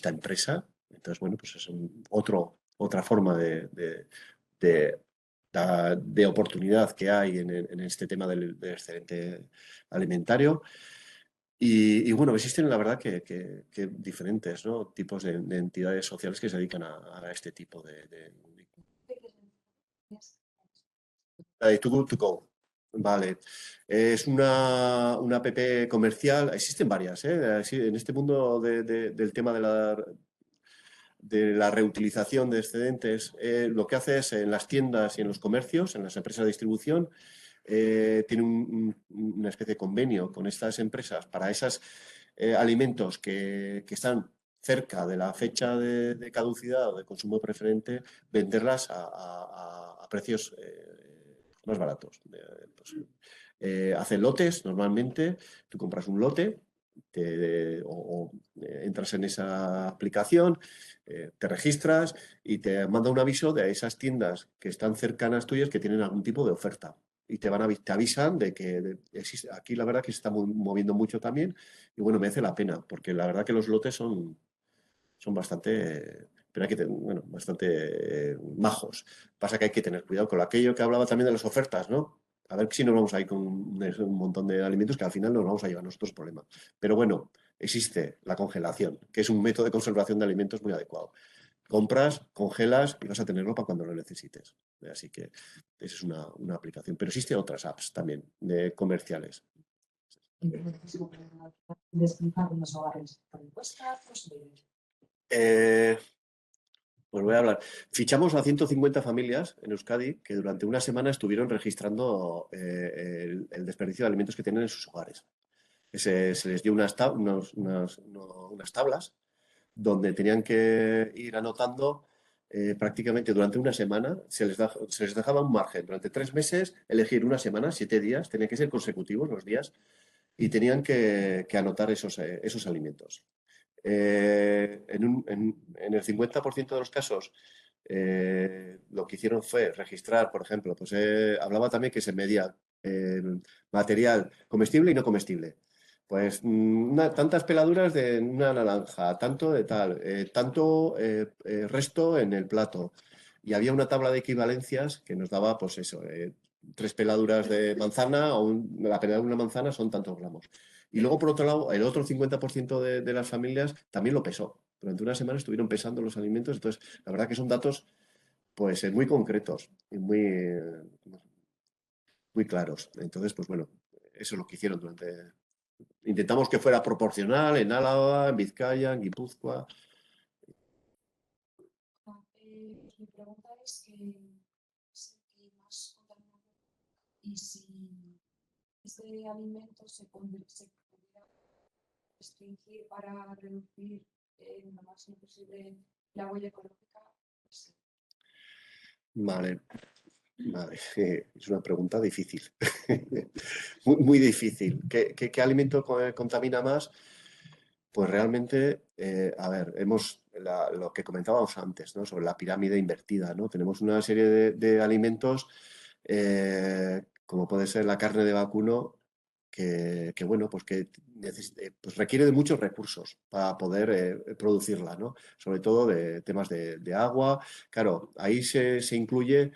empresa. Entonces, bueno, pues es otra forma de oportunidad que hay en este tema del excedente alimentario. Y bueno, existen la verdad que diferentes, ¿no?, tipos de entidades sociales que se dedican a este tipo de Too Good To Go. Vale. Es una app comercial. Existen varias, ¿eh? En este mundo del tema la reutilización de excedentes, lo que hace es en las tiendas y en los comercios, en las empresas de distribución, tiene una especie de convenio con estas empresas para esos alimentos que están cerca de la fecha de caducidad o de consumo preferente, venderlas a precios más baratos. Hacen lotes normalmente, tú compras un lote entras en esa aplicación, te registras y te manda un aviso de esas tiendas que están cercanas tuyas que tienen algún tipo de oferta. Y te avisan de que existe. Aquí la verdad que se está moviendo mucho también y bueno, merece la pena porque la verdad que los lotes son bastante, pero hay que bastante majos. Pasa que hay que tener cuidado con aquello que hablaba también de las ofertas, ¿no? A ver si nos vamos a ir con un montón de alimentos que al final nos vamos a llevar nosotros problemas. Pero bueno, existe la congelación, que es un método de conservación de alimentos muy adecuado. Compras, congelas y vas a tenerlo para cuando lo necesites. Así que esa es una aplicación. Pero existen otras apps también de comerciales. Pues voy a hablar. Fichamos a 150 familias en Euskadi que durante una semana estuvieron registrando el desperdicio de alimentos que tienen en sus hogares. Se les dio unas tablas donde tenían que ir anotando prácticamente durante una semana. Se les dejaba un margen durante 3 meses, elegir una semana, 7 días, tenían que ser consecutivos los días y tenían que anotar esos alimentos. En el 50% de los casos lo que hicieron fue registrar, por ejemplo, pues hablaba también que se medía material comestible y no comestible. Pues tantas peladuras de una naranja, tanto de tal, tanto resto en el plato. Y había una tabla de equivalencias que nos daba, pues eso, 3 peladuras de manzana o la peladura de una manzana son tantos gramos. Y luego, por otro lado, el otro 50% de las familias también lo pesó. Durante una semana estuvieron pesando los alimentos. Entonces, la verdad que son datos pues, muy concretos y muy claros. Entonces, pues bueno, eso es lo que hicieron durante... Intentamos que fuera proporcional en Álava, en Vizcaya, en Guipúzcoa. Mi pregunta es que más contaminante y si este alimento se pudiera restringir para reducir lo máximo posible la huella ecológica. Pues, Vale, es una pregunta difícil, muy difícil. ¿Qué alimento contamina más? Pues realmente, a ver, lo que comentábamos antes, ¿no? Sobre la pirámide invertida, ¿no? Tenemos una serie de alimentos, como puede ser la carne de vacuno, que bueno, pues que pues requiere de muchos recursos para poder producirla, ¿no? Sobre todo de temas de agua. Claro, ahí se incluye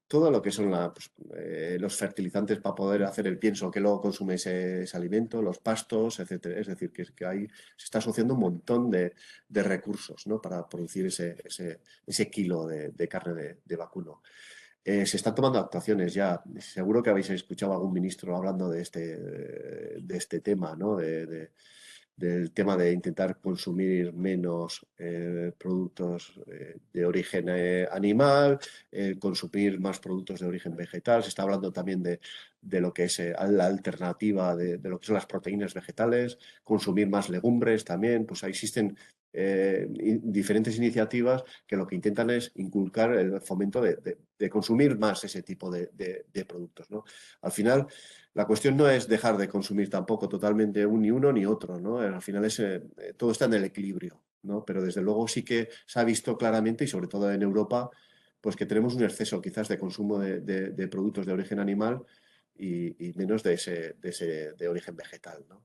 todo lo que son los fertilizantes para poder hacer el pienso que luego consume ese alimento, los pastos, etcétera. Es decir, que ahí se está asociando un montón de recursos, ¿no? Para producir ese kilo de carne de vacuno. Se están tomando actuaciones ya. Seguro que habéis escuchado a algún ministro hablando de este tema, ¿no? Del tema de intentar consumir menos productos de origen animal, consumir más productos de origen vegetal. Se está hablando también de lo que es la alternativa de lo que son las proteínas vegetales, consumir más legumbres también. Pues ahí existen diferentes iniciativas que lo que intentan es inculcar el fomento de consumir más ese tipo de productos, ¿no? Al final, la cuestión no es dejar de consumir tampoco totalmente ni uno ni otro, ¿no? Al final todo está en el equilibrio, ¿no? Pero desde luego sí que se ha visto claramente, y sobre todo en Europa, pues que tenemos un exceso quizás de consumo de productos de origen animal y menos de origen vegetal, ¿no?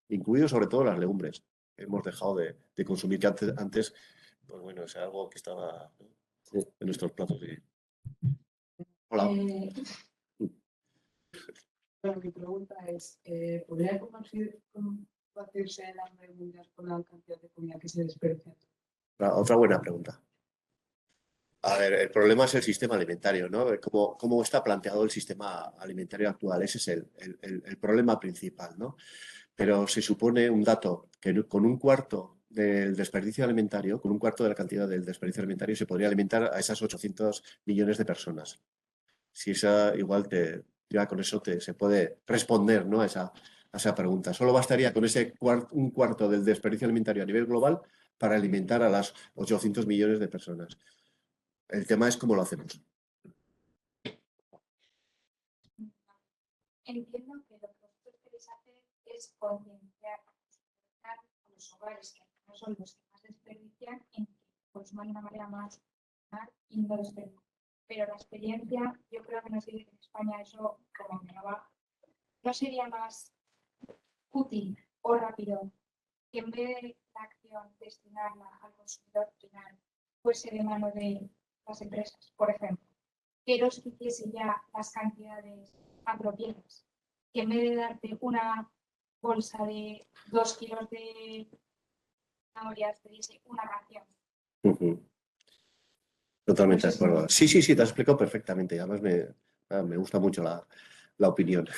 Incluido sobre todo las legumbres. Hemos dejado de consumir, que antes pues bueno, es algo que estaba, ¿no? En nuestros platos. Hola. Bueno, mi pregunta es, ¿podría combatirse el hambre mundial con la cantidad de comida que se desperdicia? Otra buena pregunta. A ver, el problema es el sistema alimentario, ¿no? Cómo está planteado el sistema alimentario actual. Ese es el problema principal, ¿no? Pero se supone un dato que con 1/4 del desperdicio alimentario, con un cuarto de la cantidad del desperdicio alimentario, se podría alimentar a esas 800 millones de personas. Si esa, igual ya con eso se puede responder, ¿no? a esa pregunta. Solo bastaría con un cuarto del desperdicio alimentario a nivel global para alimentar a las 800 millones de personas. El tema es cómo lo hacemos. Entiendo que lo que vosotros queréis hacer es concienciar a los hogares que no son los que más desperdician en que consuman de una manera más y no desperdician. Pero la experiencia, yo creo que no sé si en España eso como que no va. ¿No sería más útil o rápido que en vez de la acción destinarla al consumidor final fuese de mano de las empresas, por ejemplo, que los hiciese ya las cantidades apropiadas, que en vez de darte una bolsa de 2 kilos de zanahorias, te diese una ración? Totalmente de acuerdo. Sí, te has explicado perfectamente. Además, me gusta mucho la opinión.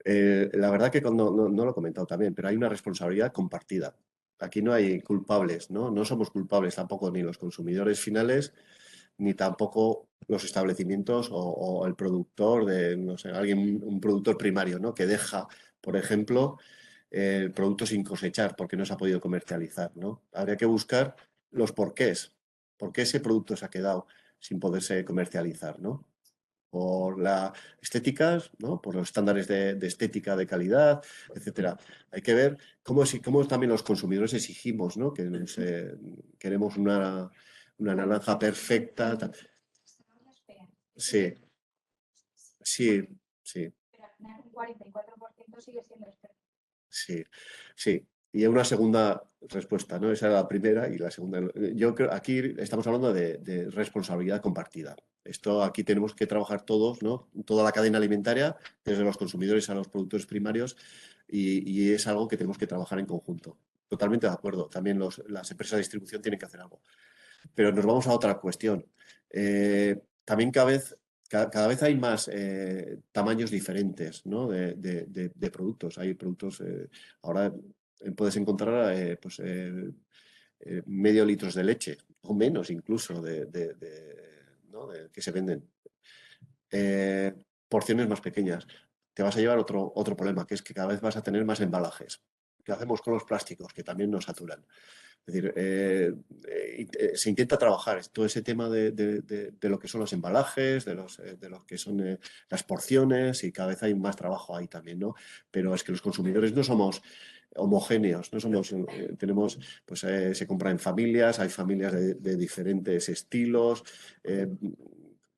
La verdad que no lo he comentado también, pero hay una responsabilidad compartida. Aquí no hay culpables, ¿no? No somos culpables tampoco ni los consumidores finales, ni tampoco los establecimientos o el productor no sé, un productor primario, ¿no? Que deja, por ejemplo, el producto sin cosechar porque no se ha podido comercializar, ¿no? Habría que buscar los porqués. ¿Por qué ese producto se ha quedado sin poderse comercializar, ¿no? Por la estética, ¿no? Por los estándares de estética, de calidad, etcétera. Hay que ver cómo también los consumidores exigimos, ¿no? Que queremos una naranja perfecta. Sí, sí. Pero al final un 44% sigue siendo desperdicio. Sí. Y una segunda respuesta, ¿no? Esa era la primera y la segunda. Yo creo aquí estamos hablando de responsabilidad compartida. Esto aquí tenemos que trabajar todos, ¿no? Toda la cadena alimentaria, desde los consumidores a los productores primarios, y es algo que tenemos que trabajar en conjunto. Totalmente de acuerdo. También las empresas de distribución tienen que hacer algo. Pero nos vamos a otra cuestión. También cada vez hay más tamaños diferentes, ¿no? de productos. Hay productos, ahora puedes encontrar medio litros de leche, o menos incluso, ¿no? que se venden. Porciones más pequeñas. Te vas a llevar otro problema, que es que cada vez vas a tener más embalajes. ¿Qué hacemos con los plásticos, que también nos saturan? Es decir, se intenta trabajar todo ese tema de lo que son los embalajes, de lo que son las porciones, y cada vez hay más trabajo ahí también, ¿no? Pero es que los consumidores no somos homogéneos, no somos, pues se compra en familias, hay familias de diferentes estilos.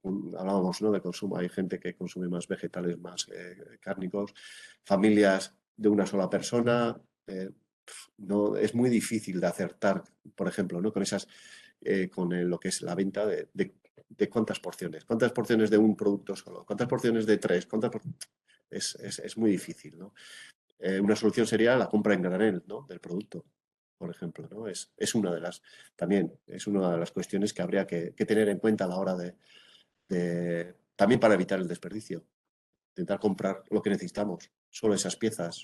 Hablábamos, ¿no? de consumo, hay gente que consume más vegetales, más cárnicos, familias de una sola persona. No, es muy difícil de acertar, por ejemplo, ¿no? Con lo que es la venta de cuántas porciones de un producto solo, cuántas porciones de tres, es muy difícil, ¿no? Una solución sería la compra en granel, ¿no? del producto, por ejemplo, ¿no? También es una de las cuestiones que habría que tener en cuenta a la hora también para evitar el desperdicio. Intentar comprar lo que necesitamos, solo esas piezas,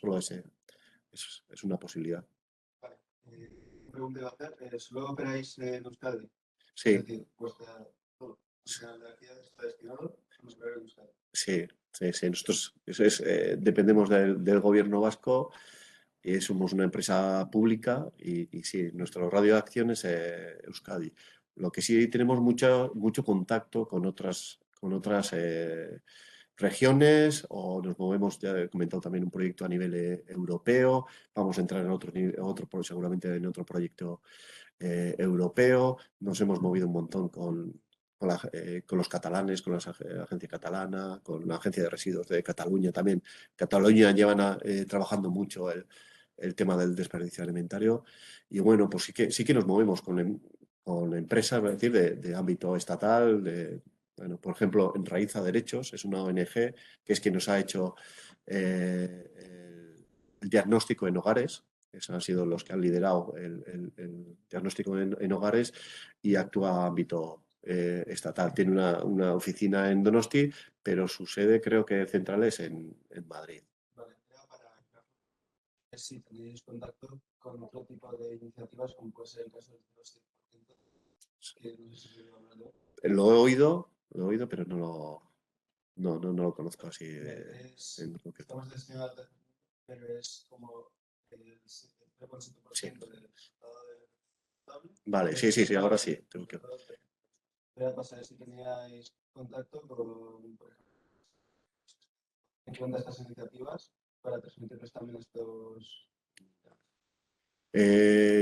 es una posibilidad. Vale. Pregunta iba a hacer, ¿solo operáis en Euskadi? Sí. Es decir, vuestra energía está destinado a operar en Euskadi. Sí. Nosotros dependemos del gobierno vasco y somos una empresa pública y sí, nuestro radio de acción es Euskadi. Lo que sí tenemos mucho contacto con otras regiones, o nos movemos, ya he comentado también un proyecto a nivel europeo, vamos a entrar seguramente en otro proyecto europeo, nos hemos movido un montón con los catalanes, con la agencia catalana, con la agencia de residuos de Cataluña también. Cataluña llevan trabajando mucho el tema del desperdicio alimentario, y bueno, pues sí que nos movemos con empresas, es decir, de ámbito estatal, bueno, por ejemplo, en Raíz a Derechos, es una ONG que es quien nos ha hecho el diagnóstico en hogares. Esos han sido los que han liderado el diagnóstico en hogares, y actúa a ámbito estatal. Tiene una oficina en Donosti, pero su sede creo que central es en Madrid. Vale, si tenéis contacto con otro tipo de iniciativas, como puede ser el caso del 200%, que no sé si se lo hablado. Lo he oído, pero no lo conozco así en concreto. Estamos destinados a pero es como el 0,7% del resultado de Vale, sí, ahora sí. Tengo que... Voy a pasar si teníais contacto con, por ejemplo, en cuenta estas iniciativas para transmitirles también estos.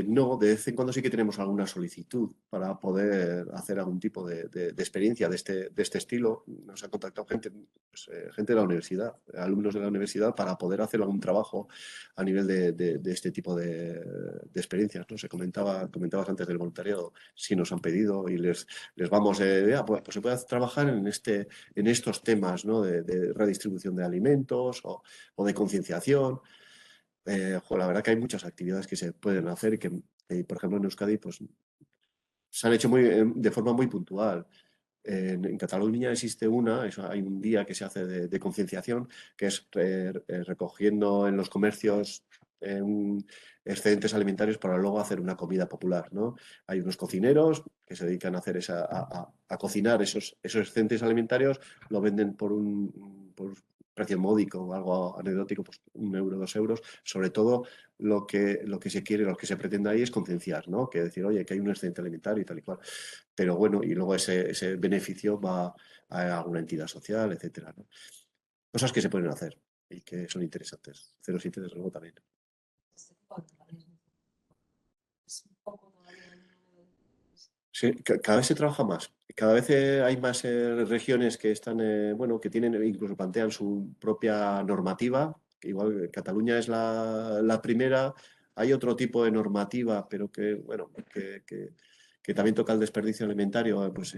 No, de vez en cuando sí que tenemos alguna solicitud para poder hacer algún tipo de experiencia de este estilo. Nos ha contactado gente, pues, gente de la universidad, alumnos de la universidad, para poder hacer algún trabajo a nivel de este tipo de experiencias, ¿no? Comentabas antes del voluntariado, si nos han pedido y les vamos, pues se puede trabajar en estos temas, ¿no? de redistribución de alimentos o de concienciación. La verdad que hay muchas actividades que se pueden hacer y que, por ejemplo, en Euskadi pues, se han hecho de forma muy puntual. En Cataluña existe hay un día que se hace de concienciación, que es recogiendo en los comercios excedentes alimentarios para luego hacer una comida popular, ¿no? Hay unos cocineros que se dedican a hacer a cocinar esos excedentes alimentarios, lo venden por precio módico o algo anecdótico, pues 1 euro, 2 euros. Sobre todo lo que se quiere, lo que se pretende ahí es concienciar, ¿no? Que decir, oye, que hay un excedente alimentario y tal y cual. Pero bueno, y luego ese beneficio va a alguna entidad social, etcétera, ¿no? Cosas que se pueden hacer y que son interesantes. 07 desde luego también. Es un poco todavía. Sí, cada vez se trabaja más. Cada vez hay más regiones que están, bueno, que tienen, incluso plantean su propia normativa. Que igual Cataluña es la primera. Hay otro tipo de normativa, pero que, bueno, que también toca el desperdicio alimentario, pues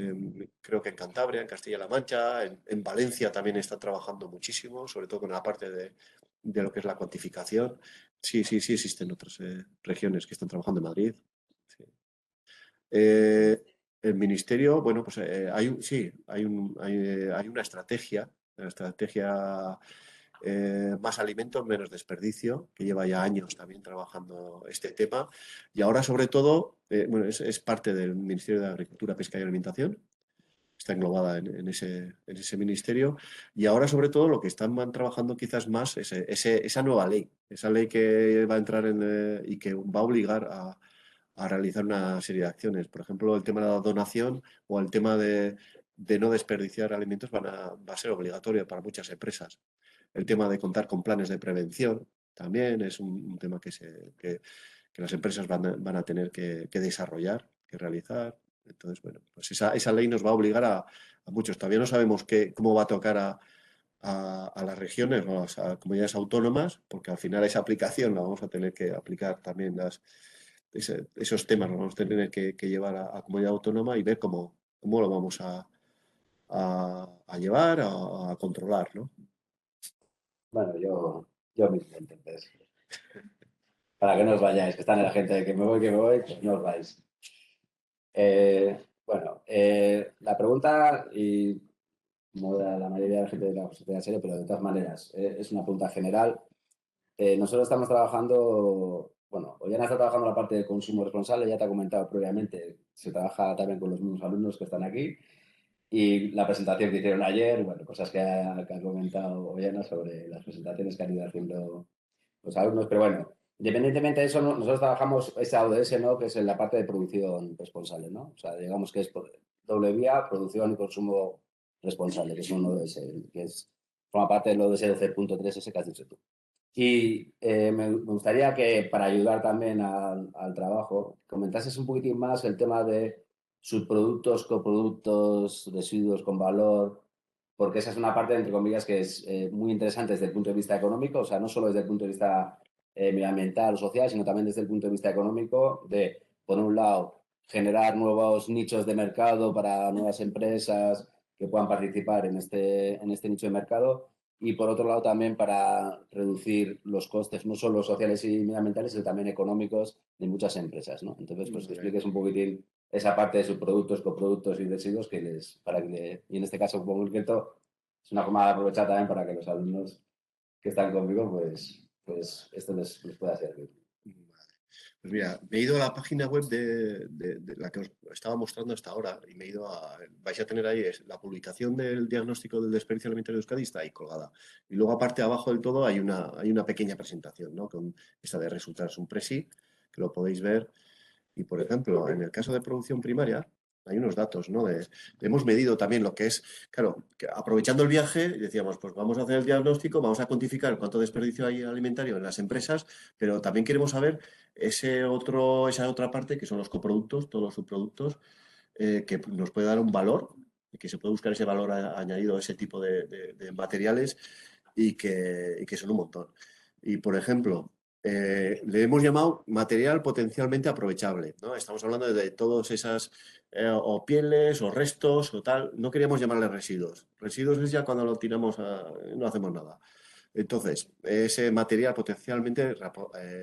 creo que en Cantabria, en Castilla-La Mancha, en Valencia también están trabajando muchísimo, sobre todo con la parte de lo que es la cuantificación. Sí, existen otras regiones que están trabajando en Madrid. Sí. El ministerio, bueno, pues hay una estrategia más alimentos, menos desperdicio, que lleva ya años también trabajando este tema. Y ahora, sobre todo, bueno, es parte del Ministerio de Agricultura, Pesca y Alimentación. Está englobada en ese ministerio. Y ahora, sobre todo, lo que están trabajando quizás más es esa nueva ley. Esa ley que va a entrar y que va a obligar a realizar una serie de acciones. Por ejemplo, el tema de la donación o el tema de no desperdiciar alimentos va a ser obligatorio para muchas empresas. El tema de contar con planes de prevención también es un tema que las empresas van a tener que desarrollar, que realizar. Entonces, bueno, pues esa ley nos va a obligar a muchos. Todavía no sabemos cómo va a tocar a las regiones o a las comunidades autónomas, porque al final esa aplicación la vamos a tener que aplicar también esos temas los vamos a tener que llevar a comunidad autónoma y ver cómo lo vamos a llevar, a controlar, ¿no? Bueno, yo me intento, entonces. Para que no os vayáis, que están en la gente de que me voy, pues no os vais. Bueno, la pregunta, y como la mayoría de la gente de la sociedad seria, pero de todas maneras, es una pregunta general. Nosotros estamos trabajando, bueno, Ollana está trabajando la parte de consumo responsable, ya te ha comentado previamente, se trabaja también con los mismos alumnos que están aquí. Y la presentación que hicieron ayer, bueno, cosas que ha comentado Ollana sobre las presentaciones que han ido haciendo los alumnos, pero bueno, independientemente de eso, nosotros trabajamos esa ODS, ¿no? Que es en la parte de producción responsable, ¿no? O sea, digamos que es doble vía, producción y consumo responsable, que es un ODS, forma parte del ODS 12.3, ese que has dicho tú. Y me gustaría que, para ayudar también al trabajo, comentases un poquitín más el tema de subproductos, coproductos, residuos con valor, porque esa es una parte, entre comillas, que es muy interesante desde el punto de vista económico, o sea, no solo desde el punto de vista medioambiental o social, sino también desde el punto de vista económico, de, por un lado, generar nuevos nichos de mercado para nuevas empresas que puedan participar en este nicho de mercado, y por otro lado también para reducir los costes, no solo sociales y medioambientales, sino también económicos de muchas empresas, ¿no? Entonces, pues que expliques un poquitín esa parte de subproductos, coproductos y residuos y en este caso, como concreto, es una forma de aprovechar también para que los alumnos que están conmigo, pues pues esto les pueda servir. Pues mira, me he ido a la página web de la que os estaba mostrando hasta ahora y me he ido vais a tener ahí la publicación del diagnóstico del desperdicio alimentario de Euskadi, está ahí colgada. Y luego aparte abajo del todo hay una pequeña presentación, ¿no? Con esta de resultados, un presi, que lo podéis ver. Y por ejemplo, en el caso de producción primaria, hay unos datos, ¿no? Hemos medido también lo que es, claro, que aprovechando el viaje, decíamos, pues vamos a hacer el diagnóstico, vamos a cuantificar cuánto desperdicio hay alimentario en las empresas, pero también queremos saber esa otra parte que son los coproductos, todos los subproductos, que nos puede dar un valor, y que se puede buscar ese valor añadido a ese tipo de materiales y que son un montón. Y por ejemplo, le hemos llamado material potencialmente aprovechable, ¿no? Estamos hablando de todas esas o pieles o restos o tal. No queríamos llamarle residuos. Residuos es ya cuando lo tiramos no hacemos nada. Entonces, ese material potencialmente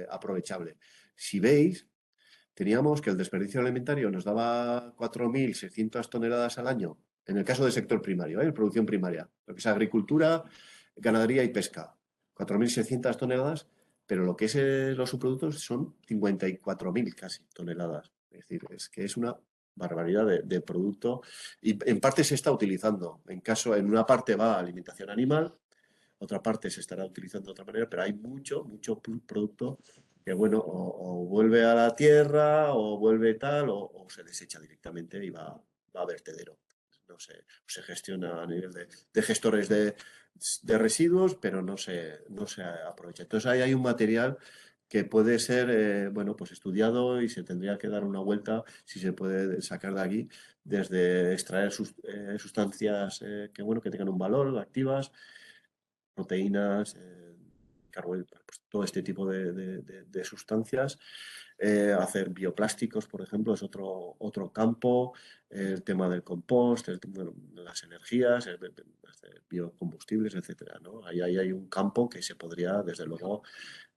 aprovechable. Si veis, teníamos que el desperdicio alimentario nos daba 4.600 toneladas al año, en el caso del sector primario, en producción primaria, lo que es agricultura, ganadería y pesca. 4.600 toneladas, pero lo que es los subproductos son 54.000 casi toneladas. Es decir, es que es una barbaridad de producto y en parte se está utilizando. En una parte va a alimentación animal, otra parte se estará utilizando de otra manera, pero hay mucho producto que, bueno, o vuelve a la tierra o vuelve tal o se desecha directamente y va a vertedero. No se gestiona a nivel de gestores de residuos, pero no se aprovecha. Entonces ahí hay un material que puede ser, bueno, pues estudiado y se tendría que dar una vuelta si se puede sacar de aquí, desde extraer sustancias que, bueno, que tengan un valor, activas, proteínas, carbohidratos, pues todo este tipo de sustancias. Hacer bioplásticos, por ejemplo, es otro campo. El tema del compost, las energías, biocombustibles, etcétera, ¿no? Ahí hay un campo que se podría, desde luego,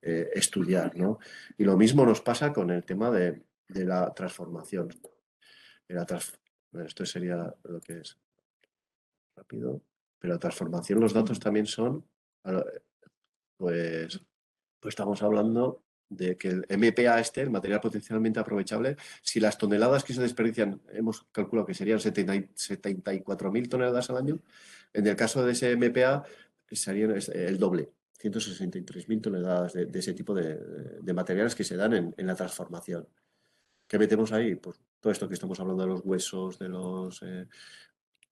estudiar, ¿no? Y lo mismo nos pasa con el tema de la transformación. Bueno, esto sería lo que es rápido. Pero la transformación, los datos también son, pues estamos hablando de que el MPA el material potencialmente aprovechable, si las toneladas que se desperdician, hemos calculado que serían 74.000 toneladas al año, en el caso de ese MPA serían el doble, 163.000 toneladas de ese tipo de materiales que se dan en la transformación. ¿Qué metemos ahí? Pues todo esto que estamos hablando de los huesos, de los...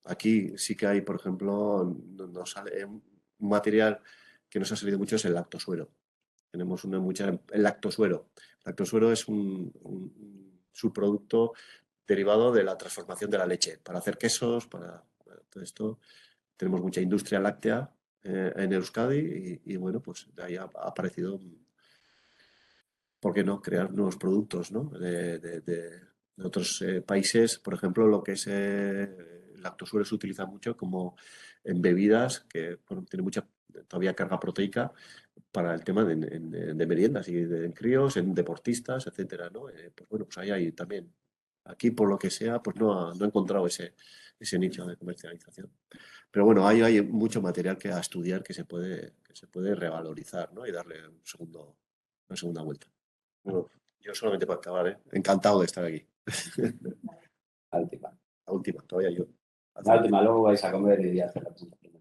aquí sí que hay, por ejemplo, nos sale un material que nos ha salido mucho, es el lactosuero. Tenemos el lactosuero. El lactosuero es un subproducto derivado de la transformación de la leche para hacer quesos, para todo esto. Tenemos mucha industria láctea en Euskadi y bueno, pues de ahí ha aparecido, ¿por qué no?, crear nuevos productos, ¿no? De otros países, por ejemplo, lo que es el lactosuero se utiliza mucho como en bebidas que, bueno, tiene mucha todavía carga proteica para el tema de meriendas y en críos, en deportistas, etcétera, ¿no? Pues bueno, pues ahí hay también. Aquí, por lo que sea, pues no he encontrado ese nicho de comercialización. Pero bueno, hay mucho material que a estudiar que se puede revalorizar, ¿no? Y darle una segunda vuelta. Bueno, yo solamente para acabar, ¿eh? Encantado de estar aquí. La última. La última, todavía yo. La última, luego vais a comer y hacer la presentación.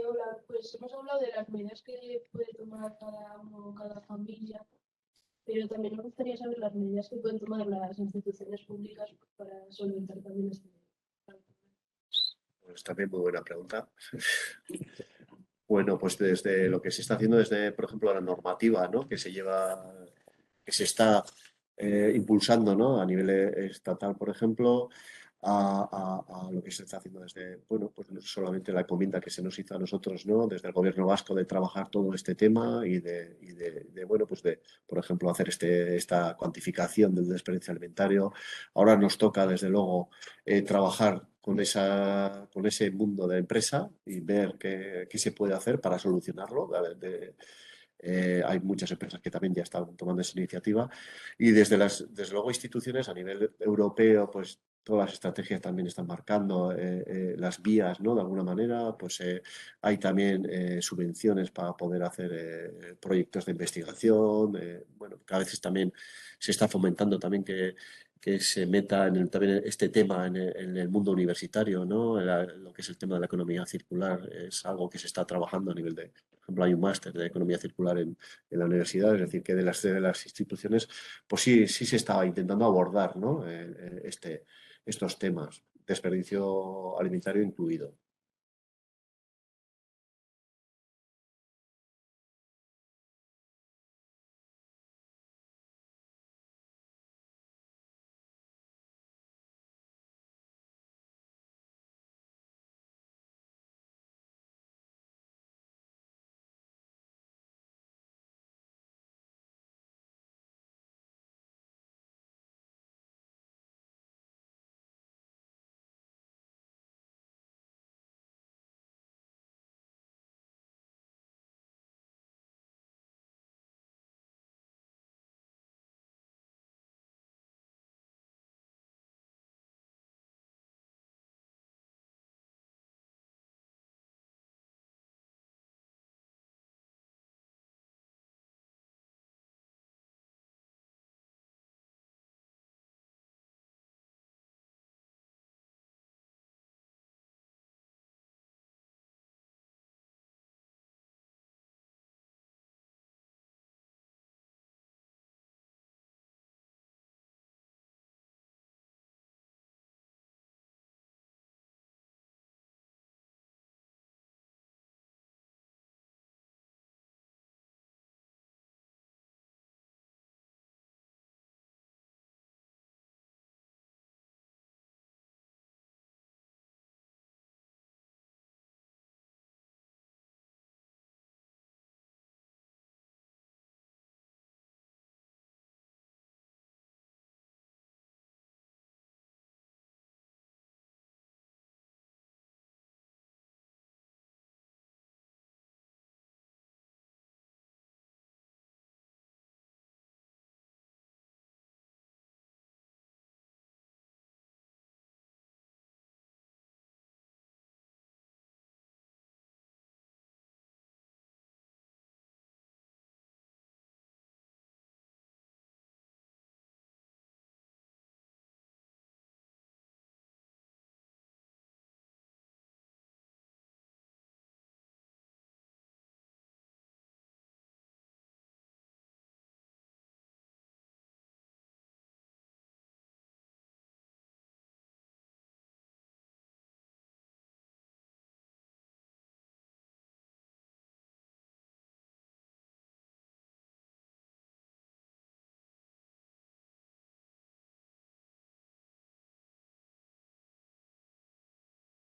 Hola, pues hemos hablado de las medidas que puede tomar cada uno, cada familia, pero también me gustaría saber las medidas que pueden tomar las instituciones públicas para solventar también este problema. Pues también muy buena pregunta. Bueno, pues desde lo que se está haciendo desde, por ejemplo, la normativa, ¿no?, que se está impulsando, ¿no?, a nivel estatal, por ejemplo, a lo que se está haciendo desde, bueno, pues no solamente la encomienda que se nos hizo a nosotros, ¿no?, desde el gobierno vasco, de trabajar todo este tema y bueno, pues por ejemplo, hacer esta cuantificación del desperdicio alimentario. Ahora nos toca, desde luego, trabajar con ese mundo de empresa y ver qué se puede hacer para solucionarlo. Hay muchas empresas que también ya están tomando esa iniciativa y desde luego instituciones a nivel europeo, pues todas las estrategias también están marcando las vías, ¿no? De alguna manera, pues hay también subvenciones para poder hacer proyectos de investigación. Bueno, que a veces también se está fomentando también que se meta también este tema en el mundo universitario, ¿no? Lo que es el tema de la economía circular es algo que se está trabajando a nivel de, por ejemplo, hay un máster de economía circular en la universidad, es decir, que de las instituciones, pues sí se estaba intentando abordar, ¿no? Estos temas, desperdicio alimentario incluido.